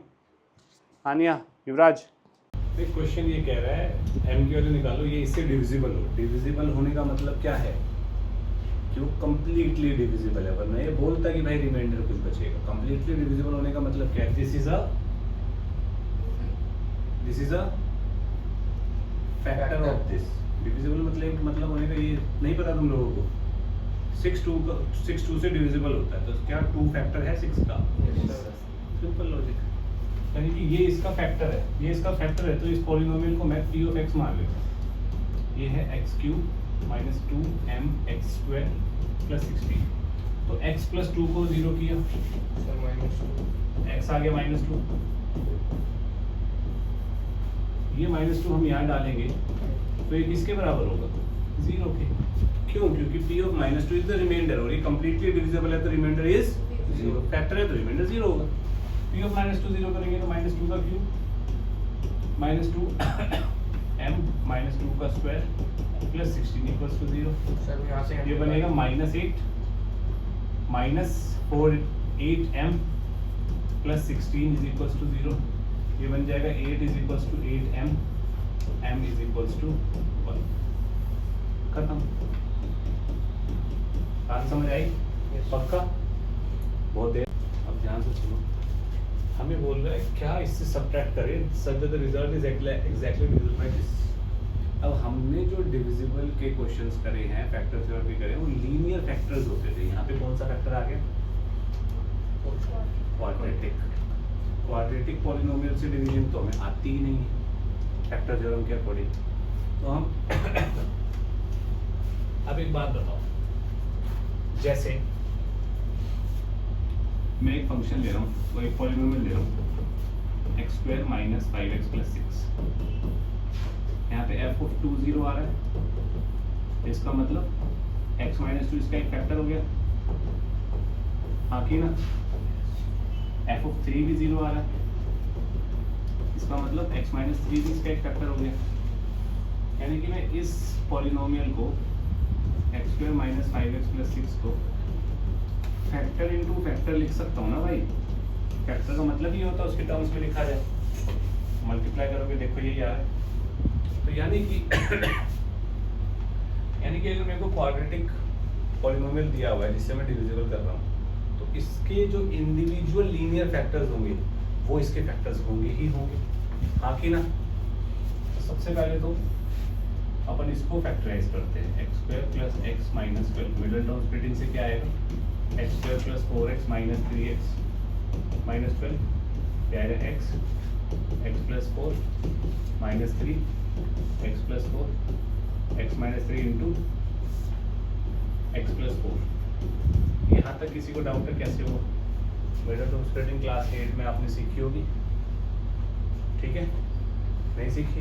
Speaker 1: आनिया, युवराज। एक क्वेश्चन ये कह रहा है एम क्यू निकालो, ये इससे डिविजिबल हो। डिविजिबल होने का मतलब क्या है कि वो कम्प्लीटली डिविजिबल है, वरना ये बोलता कि भाई रिमाइंडर कुछ बचेगा। कम्प्लीटली डिविजिबल होने का मतलब क्या है, this is a factor of this. Divisible मतलब होने का ये नहीं पता तुम लोगों को, 6 2 से डिविजिबल होता है, तो क्या 2 फैक्टर है 6 का? सिंपल लॉजिक, यानी कि ये इसका फैक्टर है, ये इसका फैक्टर है, तो इस पॉलिनोमियल को मैं p ऑफ x मान लेता हूँ। ये है x³ माइनस 2mx² प्लस 16, तो x प्लस 2 को 0 किया, x आ गया -2, ये -2 हम यहाँ डालेंगे तो ये किसके बराबर होगा, 0 के। क्यों? क्योंकि p of -2 is the remainder, और ये कंप्लीटली डिविजिबल है तो रिमाइंडर इज 0, फैक्टर है तो रिमाइंडर 0 होगा। p ऑफ -2 0 करेंगे तो -2 का क्यूब, -2m -2 का square plus 16 equals to 0।
Speaker 3: Sir यहाँ से
Speaker 1: ये बनेगा -8 -8m plus 16 is equals to 0। ये बन जाएगा 8 is equals to 8m, m is equals to 1। खत्म, बात समझ आई? पक्का? बहुत देर, अब ध्यान से सुनो। हमें बोल रहा है क्या इससे सब्ट्रैक्ट करें such that the result is exactly divisible by this. अब हमने जो डिविजिबल के क्वेश्चंस करे हैं, फैक्टर थ्योरम भी करे, वो लीनियर फैक्टर्स होते थे। यहाँ पे कौन सा फैक्टर आ गया, क्वाड्रेटिक पॉलिनोमियल से डिवीजन तो हमें आती ही नहीं है फैक्टर थ्योरम के अकॉर्डिंग। तो हम अब एक बात बताओ, जैसे मैं एक फंक्शन ले रहा हूँ, तो एक पॉलिनोमियल ले रहा हूँ x² माइनस 5x प्लस 6, यहाँ पे f ऑफ 2 0 आ रहा है, इसका मतलब x माइनस 2 इसका एक फैक्टर हो गया, हाँ कि ना। f ऑफ 3 भी 0 आ रहा है, इसका मतलब x माइनस 3 भी इसका एक फैक्टर हो गया। यानी कि मैं इस पॉलिनोमियल को x² माइनस 5x प्लस 6 को फैक्टर इनटू फैक्टर लिख सकता हूँ ना भाई। फैक्टर का मतलब ये होता है उसके टर्म्स में लिखा जाए, मल्टीप्लाई करोगे देखो यही आ रहा है। तो यानी कि अगर मेरे को क्वाड्रेटिक पॉलिनोमियल दिया हुआ है जिससे मैं डिविजिबल कर रहा हूँ, तो इसके जो इंडिविजुअल लीनियर फैक्टर्स होंगे वो इसके फैक्टर्स होंगे ही होंगे, हाँ कि ना। तो सबसे पहले तो अपन इसको फैक्टराइज करते हैं, x² plus x minus 12, middle term splitting से क्या आएगा, x² plus 4x minus 3x minus 12, क्या आएगा x plus 4 minus 3 x plus 4 x minus 3 into x plus 4। यहाँ तक किसी को डाउट है कैसे हो? मिडिल टर्म स्प्लिटिंग क्लास 8 में आपने सीखी होगी, ठीक है? नहीं सीखी?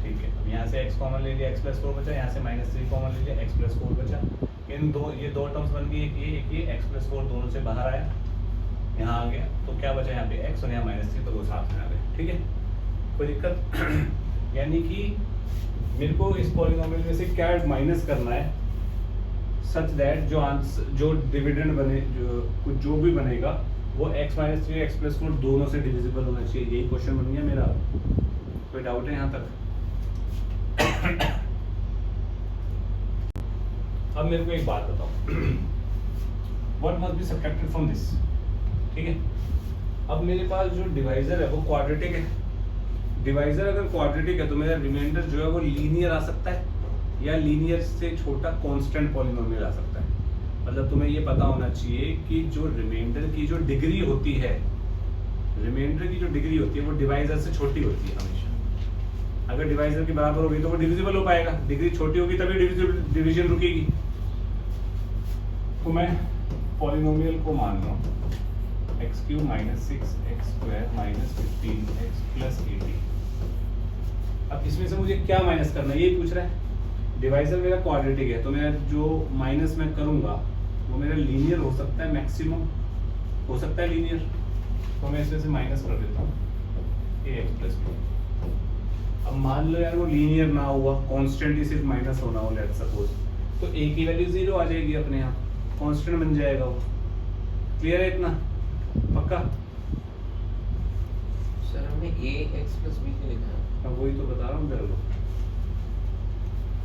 Speaker 1: ठीक है। अब यहाँ से x कॉमन ले लिया, x प्लस 4 बचा, यहाँ से -3 कॉमन ले लिया, x प्लस 4 बचा। ये दो टर्म्स बन गई, एक ये x प्लस 4 दोनों से बाहर आया, यहाँ आ गया, तो क्या बचा यहाँ पे x और यहाँ -3, तो वो साथ में आ गए। ठीक है, कोई दिक्कत? यानी कि मेरे को इस पॉलिनोमियल में से क्या माइनस करना है सच दैट जो डिविडेंड बने, जो भी बनेगा वो x - 3 x प्लस 4 दोनों से डिविजिबल होना चाहिए। यही क्वेश्चन बन गया मेरा। कोई डाउट है यहाँ तक? अब मेरे को एक बात बताओ, what must be subtracted from this. ठीक है, अब मेरे पास जो डिवाइजर है वो क्वाड्रेटिक है। डिवाइजर अगर क्वाड्रेटिक है तो मेरा रिमाइंडर जो है वो लीनियर आ सकता है, या लीनियर से छोटा कांस्टेंट पॉलिनोमियल आ सकता है। मतलब तुम्हें ये पता होना चाहिए कि जो रिमाइंडर की जो डिग्री होती है, वो डिवाइजर से छोटी होती है हमेशा। अगर डिवाइजर के बराबर होगी तो वो डिविजिबल हो पाएगा, डिग्री छोटी होगी तभी डिवीजन रुकेगी। तो मैं पॉलिनोमियल को मान रहा हूँ x³ - 6x² - 15x + 80। अब इसमें से मुझे क्या माइनस करना है, ये पूछ रहा है। डिवाइजर मेरा क्वाड्रेटिक है, तो मेरा जो माइनस मैं करूंगा वो मेरा लीनियर हो सकता है, मैक्सिमम हो सकता है लीनियर। तो मैं इसमें से माइनस कर देता हूँ ax + b। अब मान लो यार वो लीनियर ना हुआ, कांस्टेंट ही सिर्फ माइनस होना हो, लेट्स सपोज, तो a की वैल्यू 0 आ जाएगी अपने यहाँ, कांस्टेंट बन जाएगा वो। क्लियर है इतना? पक्का?
Speaker 3: सर हमने ax + b क्यों लिखा है?
Speaker 1: अब वही तो बता रहा हूँ तेरे को,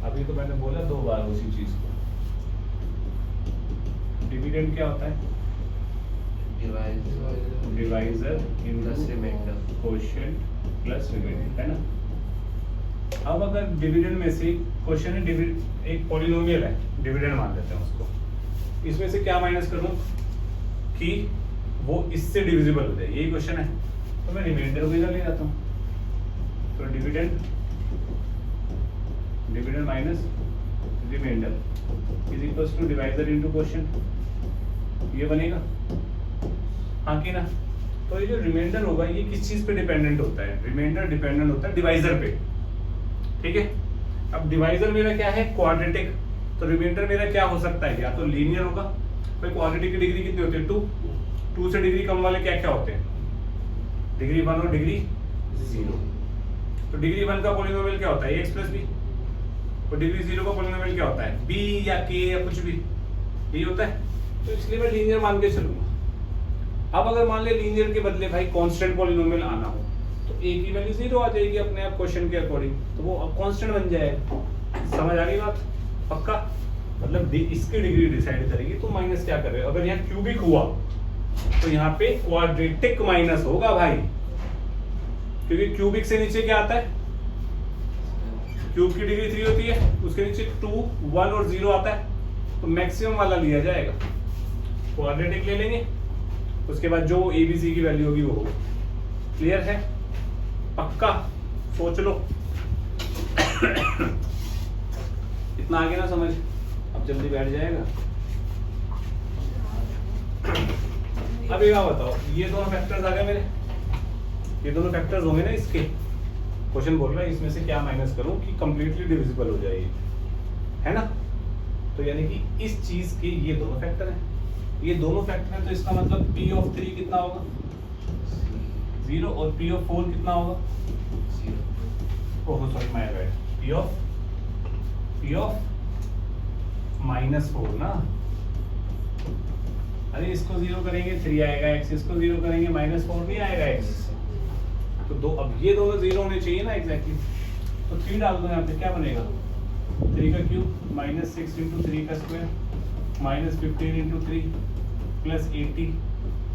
Speaker 1: अभी तो मैंने बोला 2 बार उसी चीज को। डिविडेंड क्या होता है? Divisor
Speaker 3: plus remainder,
Speaker 1: quotient plus remainder, है ना। अब अगर डिविडेंड में से क्वेश्चन है, एक पॉलिनोमियल है, डिविडेंड मान लेते हैं उसको, इसमें से क्या माइनस करूं कि वो इससे डिविजिबल हो जाए, यही क्वेश्चन है। तो मैं रिमाइंडर को इधर ले जाता हूं, तो dividend minus remainder is equals to divisor into quotient, ये बनेगा, हाँ कि ना। तो ये जो रिमाइंडर होगा ये किस चीज पे डिपेंडेंट होता है? रिमाइंडर डिपेंडेंट होता है डिवाइजर पे। ठीक है, अब डिवाइजर मेरा क्या है? क्वाड्रेटिक। तो रिमाइंडर मेरा क्या हो सकता है? या तो लीनियर होगा, भाई क्वाड्रेटिक की डिग्री कितनी होती है? 2 से डिग्री कम वाले क्या क्या होते हैं? डिग्री 1 और डिग्री 0। तो डिग्री 1 का पॉलिनोमियल क्या होता है? x + b। और डिग्री 0 का पॉलिनोमियल क्या होता है? b या k या कुछ भी, यही होता है। तो इसलिए मैं लीनियर मान के चलूंगा। अब अगर मान ले लीनियर के बदले भाई कांस्टेंट पॉलिनोमियल आना हो, तो a की वैल्यू 0 आ जाएगी अपने आप क्वेश्चन के अकॉर्डिंग, तो वो अब कांस्टेंट बन जाएगा। समझ आ गई बात? पक्का? मतलब इसकी डिग्री डिसाइड करेगी तो माइनस क्या कर रहे हो। अगर यहाँ क्यूबिक हुआ तो यहाँ पे क्वाड्रेटिक माइनस होगा भाई, क्योंकि क्यूबिक से नीचे क्या आता है? क्यूब की डिग्री 3 होती है, उसके नीचे 2, 1 और 0 आता है, तो मैक्सिमम वाला लिया जाएगा। क्वाड्रेटिक ले लेंगे, उसके बाद जो ABC की वैल्यू होगी वो होगा। क्लियर है? पक्का? सोच लो। इतना आगे ना समझ, अब जल्दी बैठ जाएगा। अब ये बताओ, ये दोनों फैक्टर्स आ गए मेरे, ये दोनों फैक्टर्स होंगे ना इसके। क्वेश्चन बोल रहा है इसमें से क्या माइनस करूं कि कंप्लीटली डिविजिबल हो जाए, है ना। तो यानी कि इस चीज के ये दोनों फैक्टर हैं, ये दोनों फैक्टर हैं, तो इसका मतलब P(3) कितना होगा? 0। और P(4) कितना होगा?
Speaker 3: 0।
Speaker 1: Oh sorry my bad, P(-4) ना। अरे इसको 0 करेंगे 3 आएगा x, इसको 0 करेंगे -4 नहीं आएगा x। तो अब ये दोनों 0 होने चाहिए ना एग्जैक्टली। तो 3 डाल दो यहाँ पे, क्या बनेगा? 3 का क्यूब -6 × 3 का स्क्वायर -15 × 3 + 80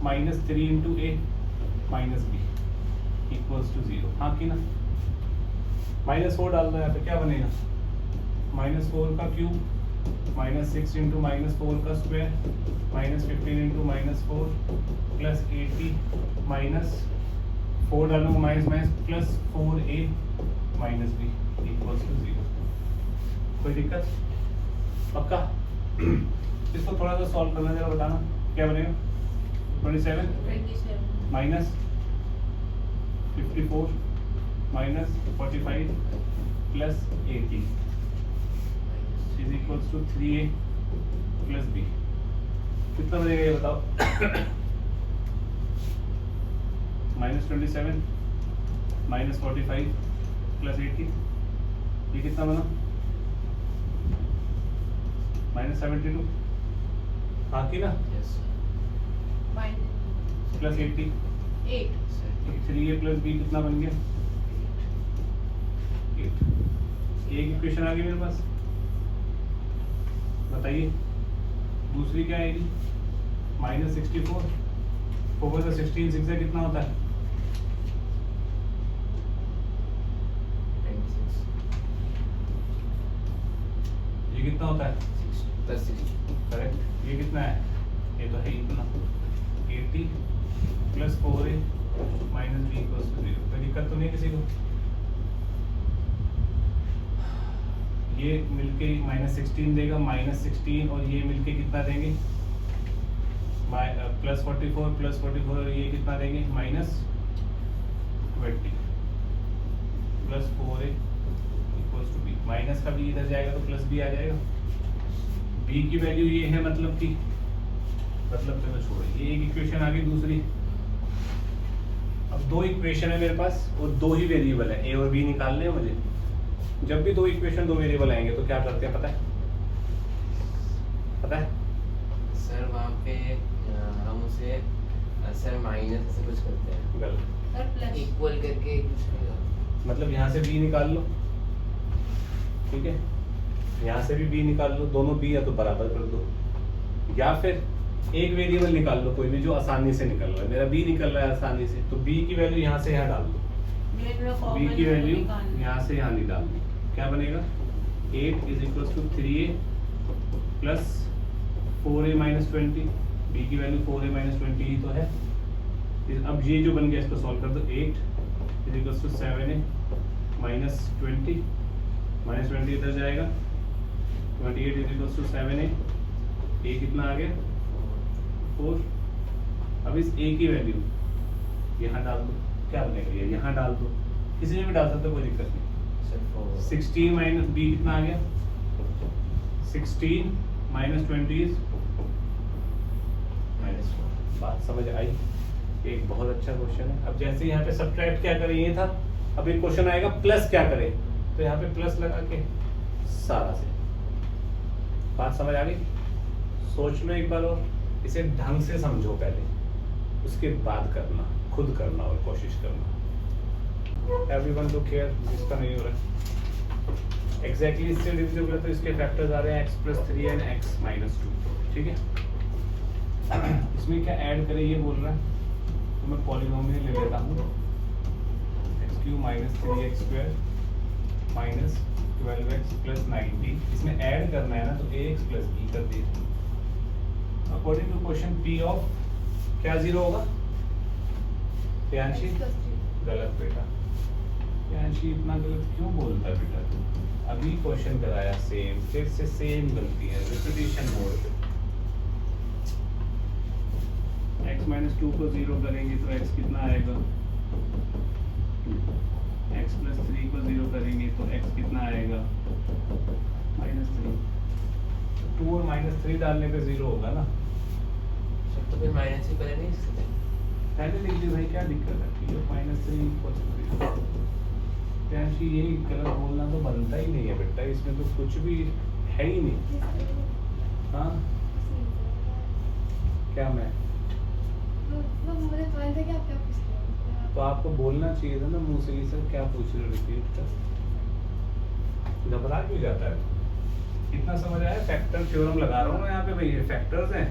Speaker 1: -3 × a -b = 0, हाँ कि ना। -4 डाल दो यहाँ पे, क्या बनेगा? -4 का क्यूब -6 × -4 का स्क्वायर -15 × -4 + 80 -4 डालूंगा माइनस +4a -b = 0। कोई दिक्कत? पक्का? इसको थोड़ा सा सॉल्व करना, जरा बताना क्या बनेगा। 27 -54 -45 + 80 = 3a प्लस बी कितना बनेगा ये बताओ। -27 -45 +80 ये कितना बना -72 हाँ की ना
Speaker 3: यस
Speaker 1: +80
Speaker 4: 8
Speaker 1: 3a + b कितना बन गया 8। एक इक्वेशन आ गई मेरे पास। बताइए दूसरी क्या आएगी -64 4 से 16 6 से कितना होता है
Speaker 3: 26
Speaker 1: ये कितना होता है
Speaker 3: +60
Speaker 1: करेक्ट। ये कितना है ये तो है इतना 80 + 4a - b = 0। कोई दिक्कत तो नहीं किसी को। ये मिलके -16 देगा -16 और ये मिलके कितना देंगे +44 +44 और ये कितना देंगे -20 + 4a = b। माइनस का भी इधर जाएगा तो प्लस b आ जाएगा। b की वैल्यू ये है मतलब कि चलो छोड़ो ये एक इक्वेशन आ गई। दूसरी अब दो इक्वेशन है मेरे पास और दो ही वेरिएबल है a और b निकालने हैं मुझे। जब भी दो इक्वेशन दो वेरिएबल आएंगे तो क्या करते हैं पता है
Speaker 3: सर वहाँ पे हम उसे सर माइनस ऐसे कुछ करते हैं
Speaker 1: गलत।
Speaker 2: सर प्लस
Speaker 3: इक्वल करके कुछ नहीं करते।
Speaker 1: मतलब यहाँ से b निकाल लो ठीक है यहाँ से भी b निकाल लो दोनों b या तो बराबर कर दो या फिर एक वेरिएबल निकाल लो कोई भी जो आसानी से निकल रहा है। मेरा b निकल रहा है आसानी से तो b की वैल्यू यहाँ से यहाँ डाल दो b की वैल्यू यहाँ से यहाँ निकाल दो क्या बनेगा 8 = 3a + 4a - 20 b की वैल्यू 4a - 20 ही तो है। अब ये जो बन गया इसको सॉल्व कर दो 8 = 7a - 20 -20 इधर जाएगा 28 = 7a a कितना आ गया 4। अब इस a की वैल्यू यहाँ डाल दो क्या बनेगा ये यहाँ डाल दो किसी में भी डाल सकते हो कोई दिक्कत नहीं।
Speaker 3: सर
Speaker 1: 16 - b कितना आ गया 16 - 20 -4। बात समझ आई। एक बहुत अच्छा क्वेश्चन है। अब जैसे यहाँ पे सब्ट्रैक्ट क्या करें ये था अब एक क्वेश्चन आएगा प्लस क्या करें तो यहाँ पे प्लस लगा के सारा से बात समझ आ गई। सोच लो एक बार और इसे ढंग से समझो पहले उसके बाद करना खुद करना और कोशिश करना। एवरीवन लुक हियर इसका नहीं हो रहा एग्जैक्टली इससे डिविजिबल है तो इसके फैक्टर्स आ रहे हैं x + 3 एंड x - 2 ठीक है। इसमें क्या ऐड करें ये बोल रहा है तो मैं पॉलिनोमियल ले लेता हूँ x³ - 3x² - 12x + 90। इसमें ऐड करना है ना तो ax + b कर दीजिए। According to question p of क्या 0 होगा प्रियांशी गलत बेटा। प्रियांशी इतना गलत क्यों बोलता है बेटा तू अभी क्वेश्चन कराया सेम फिर से सेम गलती है रिपीटिशन मोड पे। x - 2 को 0 करेंगे तो x कितना आएगा 2। x + 3 को 0 करेंगे तो x कितना आएगा -3। 2 और -3 डालने पे 0 होगा ना।
Speaker 3: सर तो फिर माइनस ही पहले नहीं सकते
Speaker 1: पहले लिख दी भाई क्या दिक्कत है p of -3 = 0। प्रियांशी यही गलत बोलना तो बनता ही नहीं है बेटा इसमें तो कुछ भी है ही नहीं। हाँ क्या मैं
Speaker 2: मुझे तो था कि आप क्या पूछ रहे हो
Speaker 1: तो आपको बोलना चाहिए था ना मुंह से सर क्या पूछ रहे हो रिपीट कर घबरा क्यों जाता है। इतना समझ आया फैक्टर थ्योरम लगा रहा हूँ मैं यहाँ पे भाई ये फैक्टर्स हैं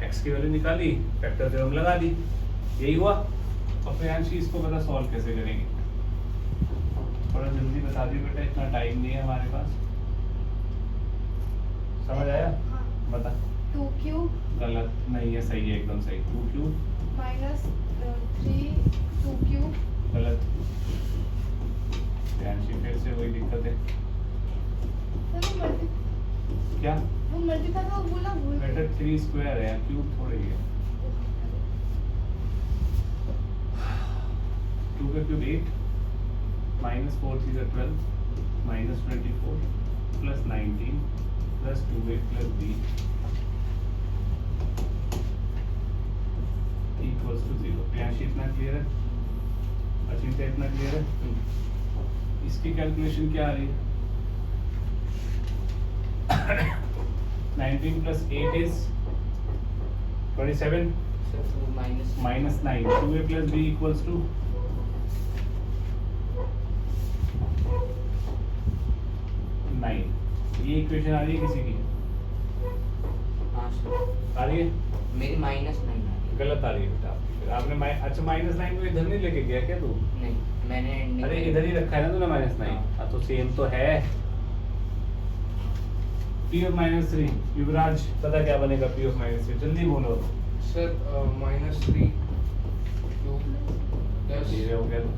Speaker 1: x की वैल्यू निकाली फैक्टर थ्योरम लगा दी यही हुआ। और प्रियांशी इसको पता सॉल्व कैसे करेंगे थोड़ा जल्दी बता दियो बेटा इतना टाइम नहीं है हमारे पास। समझ आया
Speaker 2: हाँ
Speaker 1: बता
Speaker 2: 2q
Speaker 1: गलत नहीं है सही है एकदम सही 2q
Speaker 2: - 3 2q
Speaker 1: गलत। प्रियांशी फिर से वही दिक्कत है
Speaker 2: सर वो मल्टी
Speaker 1: क्या
Speaker 2: वो मल्टी था तो बोला भूल गई।
Speaker 1: बेटा 3² है क्यूब थोड़ी है 2 का cube 8 -4 3 12 -24 + 19 plus 2a plus b equals to 0। Priyanshi इतना क्लियर है? अचिंत्य इतना क्लियर है? इसकी कैलकुलेशन क्या आ रही है? 19 प्लस 8 इज 27
Speaker 3: सर तो minus
Speaker 1: minus 9 2a plus b equals to 9। ये इक्वेशन आ रही है किसी की?
Speaker 3: हाँ सर
Speaker 1: आ रही है?
Speaker 3: मेरी माइनस नहीं है।
Speaker 1: गलत आ रही है बेटा आपकी। फिर आपने अच्छा -9 को इधर नहीं लेके गया क्या तू?
Speaker 3: नहीं मैंने ending
Speaker 1: अरे
Speaker 3: में-
Speaker 1: इधर ही रखा है ना तूने -9। हाँ तो सेम तो है। p of -3 युवराज पता क्या बनेगा p of -3? जल्दी बोलो।
Speaker 5: सर -3 क्यूब प्लस
Speaker 1: धीरे हो गया तो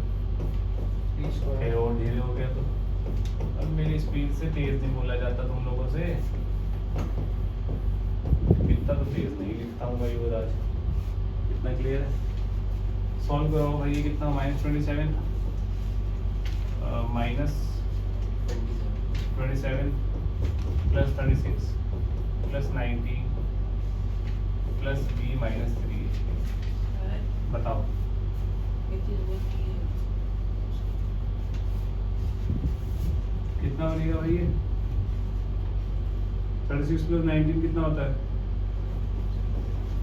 Speaker 5: 3
Speaker 1: फिर
Speaker 5: स्क्वायर
Speaker 1: और धीरे हो गया तो अब मेरी स्पीड से तेज नहीं बोला जाता तुम लोगों से। इतना तो तेज नहीं लिखता हूँ भाई युवराज। इतना क्लियर है? सॉल्व करो भाई। ये कितना? -27 minus 27 plus 36 plus 90 plus b -3। बताओ कितना बनेगा भाई ये? 36 प्लस 19 कितना होता है?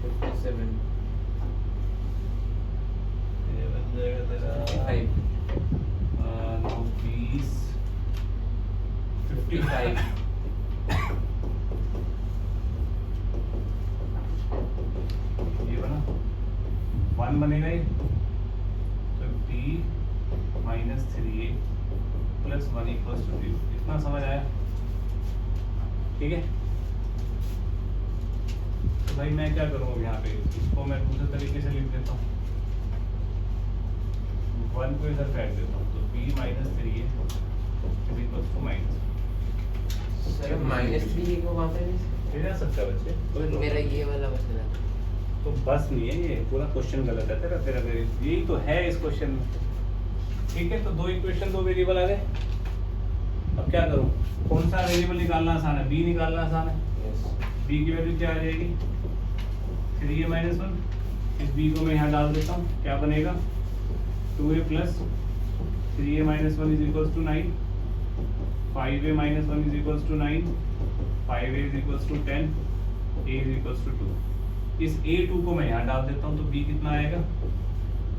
Speaker 3: 57
Speaker 1: ये बन जाएगा तेरा
Speaker 3: 55
Speaker 1: 20
Speaker 3: 55
Speaker 1: ये बना 1 बनेगा ये। तो b -3a plus 1 equals to 0। इतना समझ आया? ठीक है। तो भाई मैं क्या करूँ अब यहाँ पे? इसको मैं दूसरे तरीके से लिख देता हूँ। 1 को इधर फेंक देता हूँ तो b -3a equals to minus.
Speaker 3: Sir -3 को वहाँ पे भी
Speaker 1: ये जा सकता है बच्चे? कोई तो
Speaker 3: मेरा ये वाला बच रहा था।
Speaker 1: तो बस नहीं है, ये पूरा क्वेश्चन गलत है तेरा। तेरा यही तो है इस क्वेश्चन में। ठीक है तो 2 इक्वेशन 2 वेरिएबल आ गए। अब क्या करूं? कौन सा वेरिएबल निकालना आसान है? b निकालना आसान है।
Speaker 3: यस
Speaker 1: b की वैल्यू क्या आ जाएगी? 3a -1। इस b को मैं यहाँ डाल देता हूँ। क्या बनेगा? 2a plus 3a -1 is equals to 9। 5a -1 is equals to 9। 5a is equals to 10। a is equals to 2। इस a2 को मैं यहाँ डाल देता हूँ तो b कितना आएगा?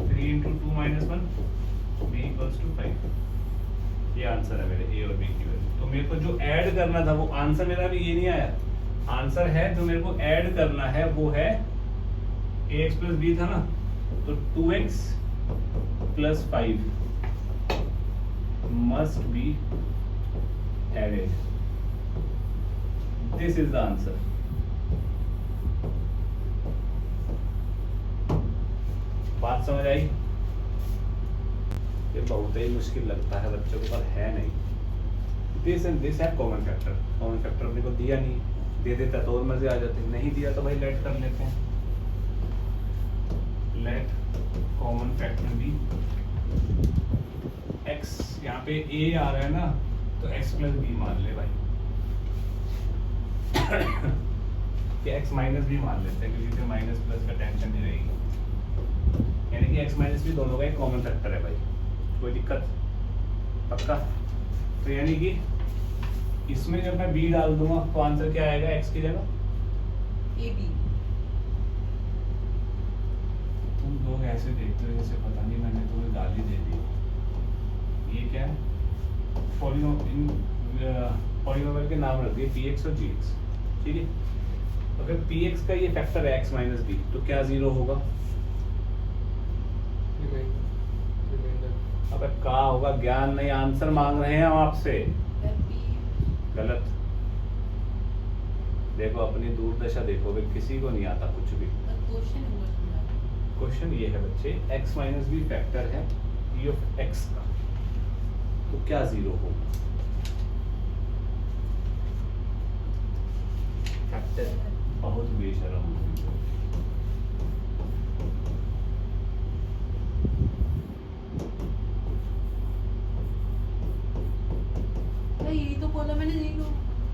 Speaker 1: 3 × 2 - 1 b इक्वल्स टू 5। ये आंसर है मेरे a और b की वैल्यू। तो मेरे को जो ऐड करना था वो आंसर मेरा भी ये नहीं आया। आंसर है जो मेरे को ऐड करना है वो है ax प्लस b था ना, तो 2x plus 5 must be added. This is the answer. बात समझ आई? ये बहुत ही मुश्किल लगता है बच्चों को पर है नहीं। दिस एंड दिस है कॉमन फैक्टर। कॉमन फैक्टर अपने को दिया नहीं, दे देता तो और मजे आ जाते। नहीं दिया तो भाई लेट कर लेते हैं। Let common factor be x। यहाँ पे a आ रहा है ना तो x प्लस बी मान ले भाई। कि x माइनस भी मान लेते हैं क्योंकि फिर माइनस प्लस का टेंशन नहीं रहेगी। यानी कि x माइनस भी दोनों का एक कॉमन फैक्टर है भाई। कोई दिक्कत? पक्का? तो यानी कि इसमें जब मैं b डाल दूंगा तो आंसर क्या आएगा x की जगह?
Speaker 4: AB
Speaker 1: तुम लोग ऐसे देखते हो जैसे पता नहीं मैंने तुम्हें गाली दे दी। ये क्या है? पॉलिनोमियल के नाम रख दिए px और gx। ठीक है। अगर px का ये फैक्टर है x माइनस b तो क्या 0 होगा?
Speaker 5: रिमाइंडर
Speaker 1: अबे का होगा? ज्ञान नहीं, आंसर मांग रहे हैं हम आपसे। गलत। देखो अपनी दूरदशा देखो, वे किसी को नहीं आता कुछ भी।
Speaker 4: क्वेश्चन हुआ
Speaker 1: क्वेश्चन ये है बच्चे, x माइनस बी फैक्टर है p ऑफ x का, तो क्या 0 होगा?
Speaker 3: फैक्टर
Speaker 1: बहुत बेशरम हो।
Speaker 4: यही तो बोला मैंने 0।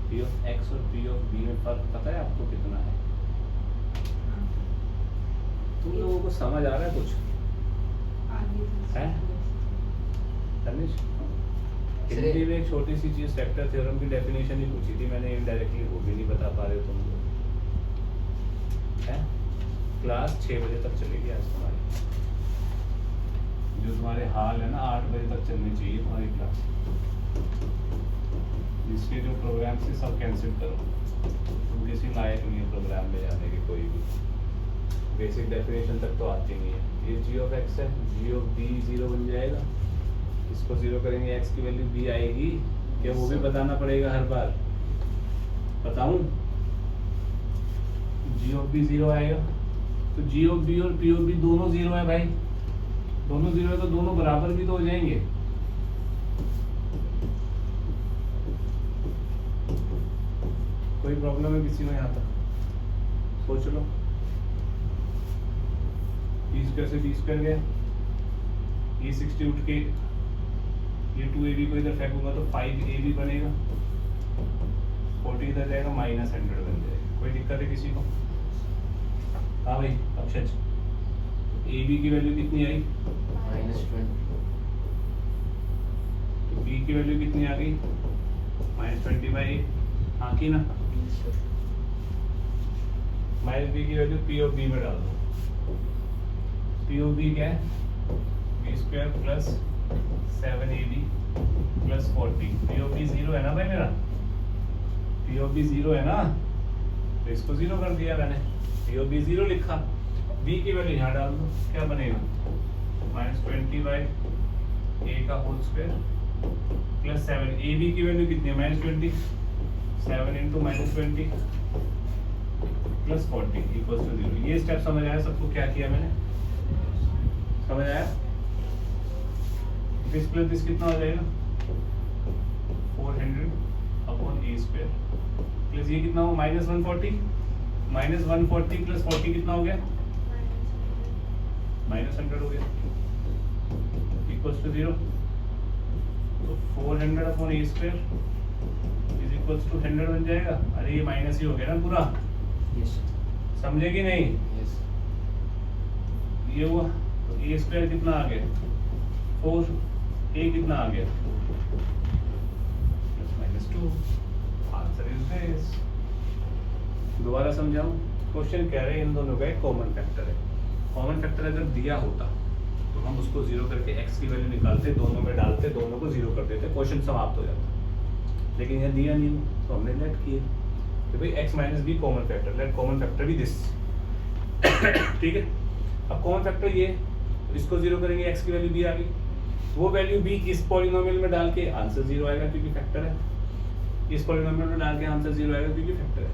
Speaker 1: पी ऑफ एक्स और पी ऑफ बी में फर्क पता है आपको कितना है? तुम लोगों को समझ आ रहा है कुछ है? तनिष, हिंदी में एक छोटी सी चीज फैक्टर थ्योरम की डेफिनेशन ही पूछी थी मैंने इनडायरेक्टली, वो भी नहीं बता पा रहे हो तुम लोग है? क्लास 6 बजे तक चलेगी आज तुम्हारी, जो तुम्हारे हाल है ना 8 बजे तक चलनी चाहिए तुम्हारी क्लास। इसके जो प्रोग्राम से सब कैंसिल करो, तुम किसी लायक नहीं है प्रोग्राम में जाने के, कोई भी बेसिक डेफिनेशन तक तो आती नहीं है। ये जी ऑफ एक्स है, जी ऑफ बी 0 बन जाएगा, इसको 0 करेंगे एक्स की वैल्यू बी आएगी क्या? वो भी बताना पड़ेगा हर बार, बताऊं? जी ऑफ बी 0 आएगा तो जी ऑफ बी और पी ऑफ बी दोनों 0 है भाई, दोनों 0 है तो दोनों बराबर भी तो हो जाएंगे। कोई प्रॉब्लम है किसी में यहाँ तक? सोच लो। बी स्क्वायर से बी स्क्वायर गया, ये 60 उठ के ये 2ab को इधर फेंकूंगा तो 5ab बनेगा, 40 इधर जाएगा, -100 बन जाएगा। कोई दिक्कत है किसी को? हाँ भाई अक्षय, ab की वैल्यू कितनी आई?
Speaker 3: -20
Speaker 1: तो b की वैल्यू कितनी आ गई? -20/8। हाँ की ना? -b की वैल्यू p ऑफ b में डाल दो। p ऑफ b क्या है? b square plus 7ab plus 40। p of b 0 है ना भाई मेरा? p ऑफ b 0 है ना, तो इसको 0 कर दिया मैंने, p ऑफ b 0 लिखा। b की वैल्यू यहाँ डाल दो, क्या बनेगा? -20/a का होल स्क्वायर प्लस 7। ab की वैल्यू कितनी है? -20, 7 इंटू -20 प्लस 40 इक्वल टू 0। ये स्टेप समझ आया सबको? क्या किया मैंने? समझ आया? दिस प्लस दिस कितना हो जाएगा? 400/a² प्लस ये कितना हो? -140, -140 प्लस 40 कितना हो गया? -100 हो गया इक्वल टू 0। तो 400/a² इज इक्वल टू 100 बन जाएगा। अरे ये माइनस ही हो गया ना पूरा,
Speaker 3: यस
Speaker 1: समझे कि नहीं?
Speaker 3: यस
Speaker 1: ये हुआ तो a² कितना आ गया? 4, a कितना आ गया? +-2। Answer is this. दोबारा समझाऊं? क्वेश्चन कह रहे हैं इन दोनों का एक कॉमन फैक्टर है। कॉमन फैक्टर अगर दिया होता तो हम उसको 0 करके x की वैल्यू निकालते, दोनों में डालते, दोनों को 0 कर देते, क्वेश्चन समाप्त हो जाता। लेकिन यह दिया नहीं तो हमने लेट किए तो भाई x - b common factor, late common factor भी दिस। ठीक है, अब कॉमन फैक्टर ये, इसको 0 करेंगे x की वैल्यू b आ गई, वो वैल्यू b इस पॉलिनोमियल में डाल के आंसर 0 आएगा क्योंकि फैक्टर है, इस पॉलिनोमियल में डाल के आंसर 0 आएगा क्योंकि फैक्टर है।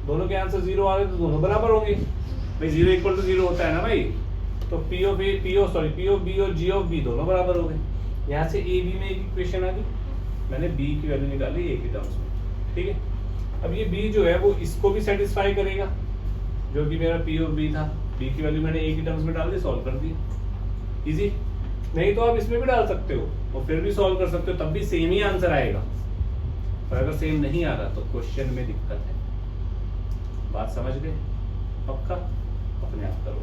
Speaker 1: दोनों के आंसर 0 आ रहे तो दोनों बराबर होंगे भाई, 0 = 0 होता है ना भाई, तो p ऑफ b और g ऑफ b दोनों बराबर हो गए। यहाँ से a b में एक इक्वेशन आ गई, मैंने b की वैल्यू निकाली a की टर्म्स में। ठीक है, अब ये b जो है वो इसको भी सेटिस्फाई करेगा, जो कि मेरा p ऑफ b था, b की वैल्यू मैंने a की टर्म्स में डाल दी, सॉल्व कर दिया। इजी नहीं तो आप इसमें भी डाल सकते हो और फिर भी सॉल्व कर सकते हो, तब भी सेम ही आंसर आएगा। और अगर सेम नहीं आ रहा तो क्वेश्चन में दिक्कत है। बात समझ गए? पक्का? अपने आप करो।